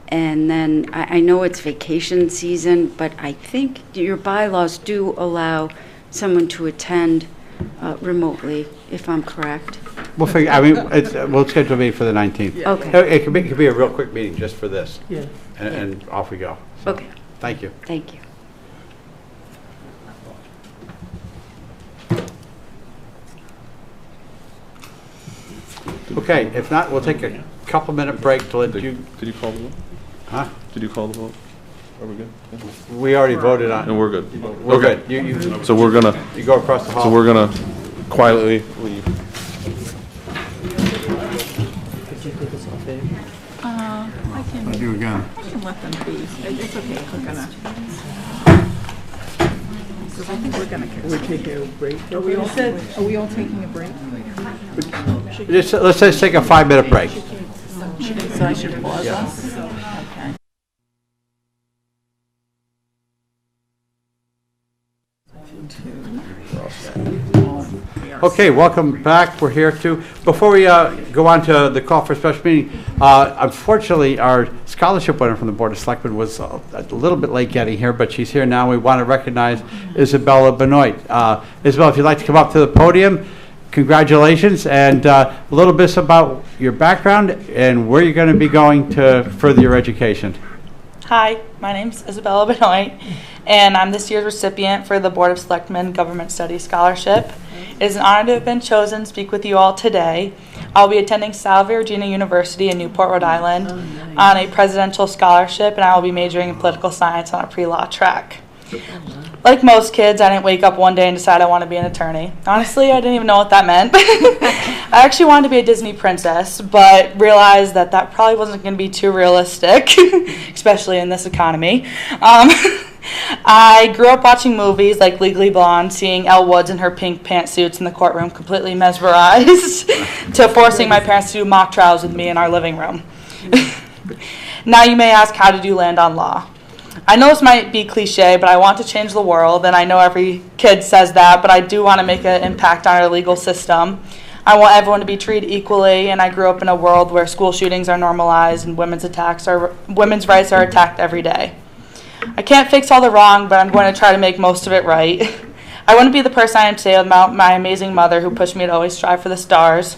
And then, I know it's vacation season, but I think your bylaws do allow someone to attend remotely, if I'm correct. We'll figure, we'll schedule a meeting for the 19th. Okay, It could be a real quick meeting just for this, Yeah. and off we go. So, okay, Thank you. thank you. Okay, if not, we'll take a couple-minute break to let you, Did you call the vote? huh? Did you call the vote? Are we good? Yeah. We already voted on, And we're good. we're Okay. good. So we're gonna, You go across the hall. so we're gonna quietly leave. I can. Thank you again. I can let them be. It's okay if we're gonna. Because I think we're gonna. We're taking a break. Are we all taking a break? Let's just take a 5-minute break. So I should pause us? Okay. Okay, welcome back. We're here to, before we go on to the call for a special meeting, unfortunately, our scholarship winner from the Board of Selectmen was a little bit late getting here, but she's here now. We want to recognize Isabella Benoit. Isabella, if you'd like to come up to the podium, congratulations, and a little bit about your background and where you're going to be going to further your education. Hi, my name's Isabella Benoit, and I'm this year's recipient for the Board of Selectmen Government Studies Scholarship. It is an honor to have been chosen to speak with you all today. I'll be attending Salve Regina University in Newport, Rhode Island on a presidential scholarship, and I will be majoring in political science on a pre-law track. Like most kids, I didn't wake up one day and decide I want to be an attorney. Honestly, I didn't even know what that meant. I actually wanted to be a Disney princess, but realized that that probably wasn't going to be too realistic, especially in this economy. I grew up watching movies like Legally Blonde, seeing Elle Woods in her pink pantsuits in the courtroom, completely mesmerized, to forcing my parents to do mock trials with me in our living room. Now you may ask, how did you land on law? I know this might be cliche, but I want to change the world, and I know every kid says that, but I do want to make an impact on our legal system. I want everyone to be treated equally, and I grew up in a world where school shootings are normalized and women's rights are attacked every day. I can't fix all the wrong, but I'm going to try to make most of it right. I wouldn't be the person I am today without my amazing mother who pushed me to always strive for the stars.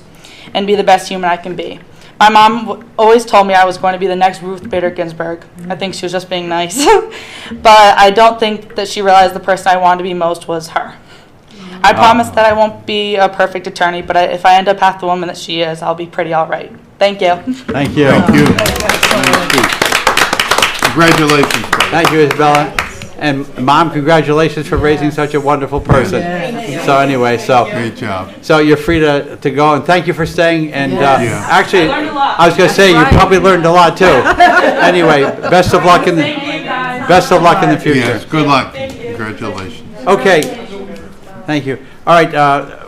and be the best human I can be. My mom always told me I was going to be the next Ruth Bader Ginsburg. I think she was just being nice. But I don't think that she realized the person I wanted to be most was her. I promise that I won't be a perfect attorney, but if I end up half the woman that she is, I'll be pretty all right. Thank you. Thank you. Thank you. Congratulations. Thank you, Isabella. And Mom, congratulations for raising such a wonderful person. So anyway, Great job. so you're free to go, and thank you for staying. And Yeah. actually, I learned a lot. I was going to say, you probably learned a lot too. Anyway, best of luck in the future. Yes, good luck. Congratulations. Okay. Thank you. All right,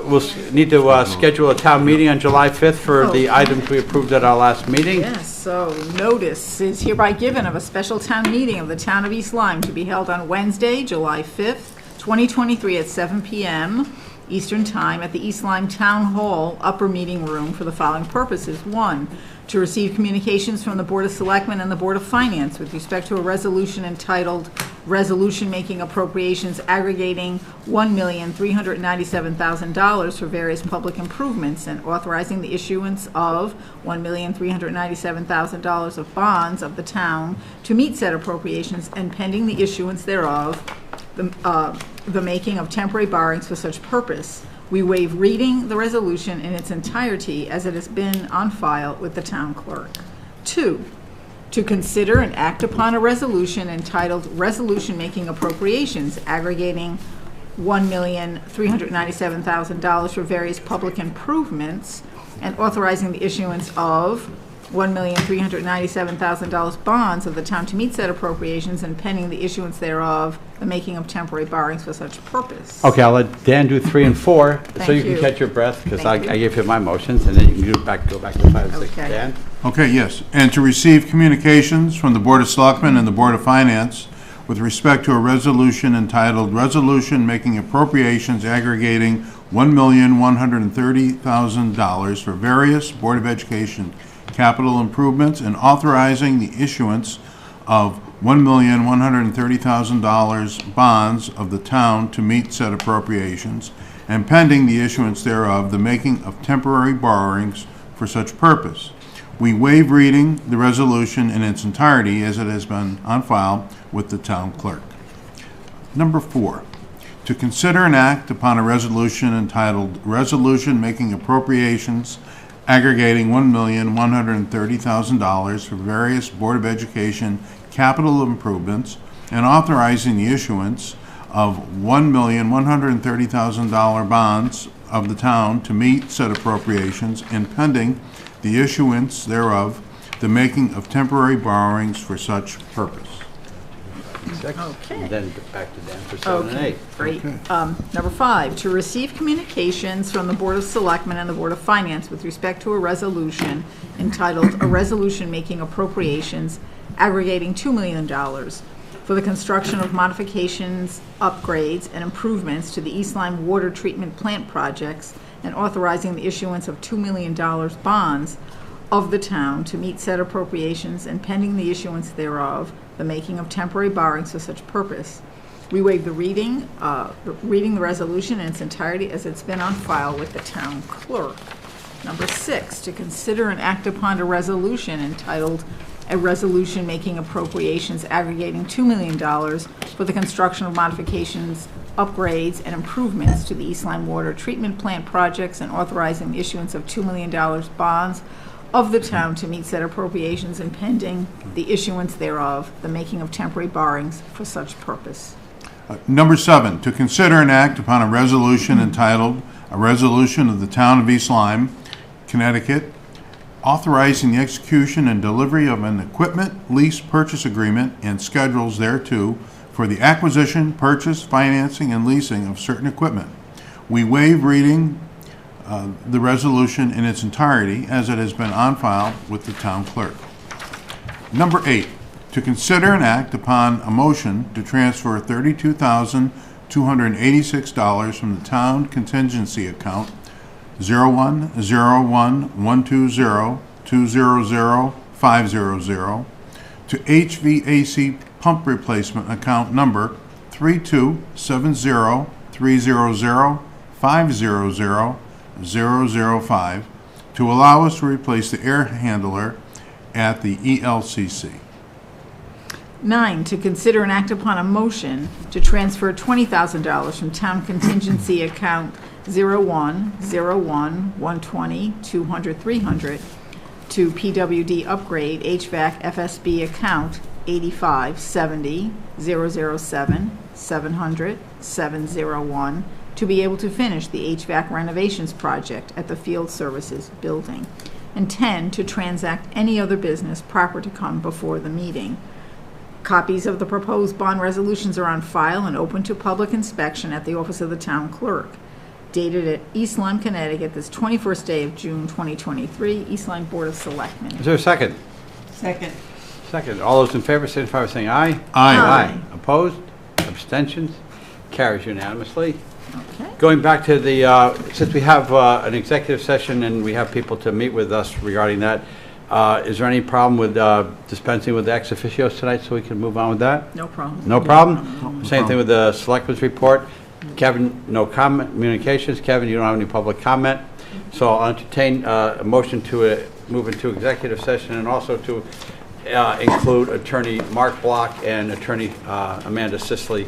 we'll need to schedule a town meeting on July 5th for the items we approved at our last meeting. Yes, so notice is hereby given of a special town meeting of the town of East Lyme to be held on Wednesday, July 5th, 2023 at 7 p.m. Eastern Time at the East Lyme Town Hall Upper Meeting Room for the following purposes. 1, to receive communications from the Board of Selectmen and the Board of Finance with respect to a resolution entitled Resolution Making Appropriations Aggregating $1,397,000 for various public improvements and authorizing the issuance of $1,397,000 of bonds of the town to meet said appropriations and pending the issuance thereof, the making of temporary borrowings for such purpose. We waive reading the resolution in its entirety as it has been on file with the town clerk. 2, to consider and act upon a resolution entitled Resolution Making Appropriations Aggregating $1,397,000 for various public improvements and authorizing the issuance of $1,397,000 bonds of the town to meet said appropriations and pending the issuance thereof, the making of temporary borrowings for such purpose. Okay, I'll let Dan do 3 and 4, so Thank you can you. catch your breath, because I Thank you. gave him my motions, and then you can go back to 5 and 6. Okay. Dan? Okay, yes. And to receive communications from the Board of Selectmen and the Board of Finance with respect to a resolution entitled Resolution Making Appropriations Aggregating $1,130,000 for various Board of Education capital improvements and authorizing the issuance of $1,130,000 bonds of the town to meet said appropriations and pending the issuance thereof, the making of temporary borrowings for such purpose. We waive reading the resolution in its entirety as it has been on file with the town clerk. Number 4, to consider and act upon a resolution entitled Resolution Making Appropriations Aggregating $1,130,000 for various Board of Education capital improvements and authorizing the issuance of $1,130,000 bonds of the town to meet said appropriations and pending the issuance thereof, the making of temporary borrowings for such purpose. 6. Okay. And then back to Dan for 7 and 8. Great. Number 5, to receive communications from the Board of Selectmen and the Board of Finance with respect to a resolution entitled A Resolution Making Appropriations Aggregating $2 million for the construction of modifications, upgrades, and improvements to the East Lyme water treatment plant projects and authorizing the issuance of $2 million bonds of the town to meet said appropriations and pending the issuance thereof, the making of temporary borrowings for such purpose. We waive the reading the resolution in its entirety as it's been on file with the town clerk. Number 6, to consider and act upon a resolution entitled A Resolution Making Appropriations Aggregating $2 million for the construction of modifications, upgrades, and improvements to the East Lyme water treatment plant projects and authorizing the issuance of $2 million bonds of the town to meet said appropriations and pending the issuance thereof, the making of temporary borrowings for such purpose. Number 7, to consider and act upon a resolution entitled A Resolution of the Town of East Lyme, Connecticut, authorizing the execution and delivery of an equipment lease purchase agreement and schedules thereto for the acquisition, purchase, financing, and leasing of certain equipment. We waive reading the resolution in its entirety as it has been on file with the town clerk. Number 8, to consider and act upon a motion to transfer $32,286 from the town contingency account 0101202000500 to HVAC pump replacement account number 3270300500005 to allow us to replace the air handler at the ELCC. 9, to consider and act upon a motion to transfer $20,000 from town contingency account 0101-120-200-300 to PWD upgrade HVAC FSB account 8570-007-700-701 to be able to finish the HVAC renovations project at the Field Services Building. And 10, to transact any other business proper to come before the meeting. Copies of the proposed bond resolutions are on file and open to public inspection at the office of the town clerk. Dated at East Lyme, Connecticut, this 21st day of June 2023, East Lyme Board of Selectmen. Is there a second? Second. Second. All those in favor signify by saying aye. Aye. Opposed? Abstentions? Carries unanimously. Okay. Going back to the, since we have an executive session and we have people to meet with us regarding that, is there any problem with dispensing with the ex officios tonight so we can move on with that? No problem. No problem? Same thing with the selectmen's report. Kevin, no comment, communications. Kevin, you don't have any public comment. So I'll entertain a motion to move into executive session and also to include Attorney Mark Block and Attorney Amanda Sisley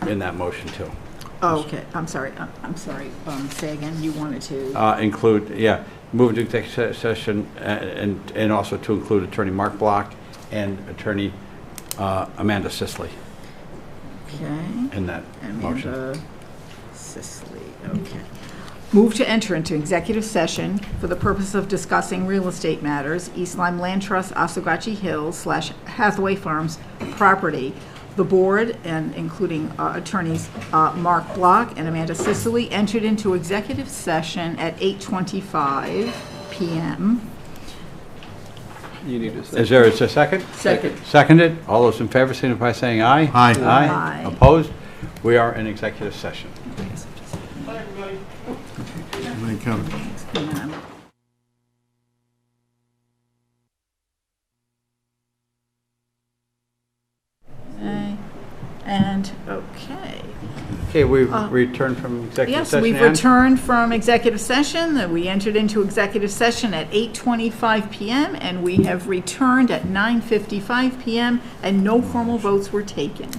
in that motion too. Oh, okay, I'm sorry, say again, you wanted to? Include, yeah, move into executive session and also to include Attorney Mark Block and Attorney Amanda Sisley Okay. in that motion. Amanda Sisley, okay. Move to enter into executive session for the purpose of discussing real estate matters, East Lyme Land Trust, Oswegatchie Hills / Hathaway Farms property. The board, and including attorneys Mark Block and Amanda Sisley, entered into executive session at 8:25 p.m. You need a second. Is there a second? Second. Seconded. All those in favor signify by saying aye. Aye. Aye. Opposed? We are in executive session. Thank you, Kevin. Okay. Okay, we've returned from executive Yes, session. we've Ann? returned from executive session. We entered into executive session at 8:25 p.m. and we have returned at 9:55 p.m. and no formal votes were taken.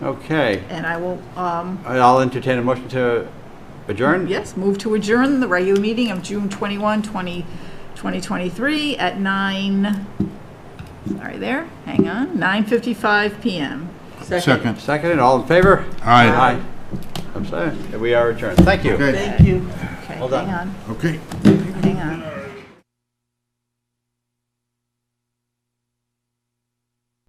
Okay. And I will, I'll entertain a motion to adjourn. yes, move to adjourn the regular meeting of June 21, 2023 at 9:55 p.m. Second. Seconded. All in favor? Aye. I'm sorry. We are adjourned. Thank you. Okay. Thank you. Okay, Hold on. hang on, Okay. hang on.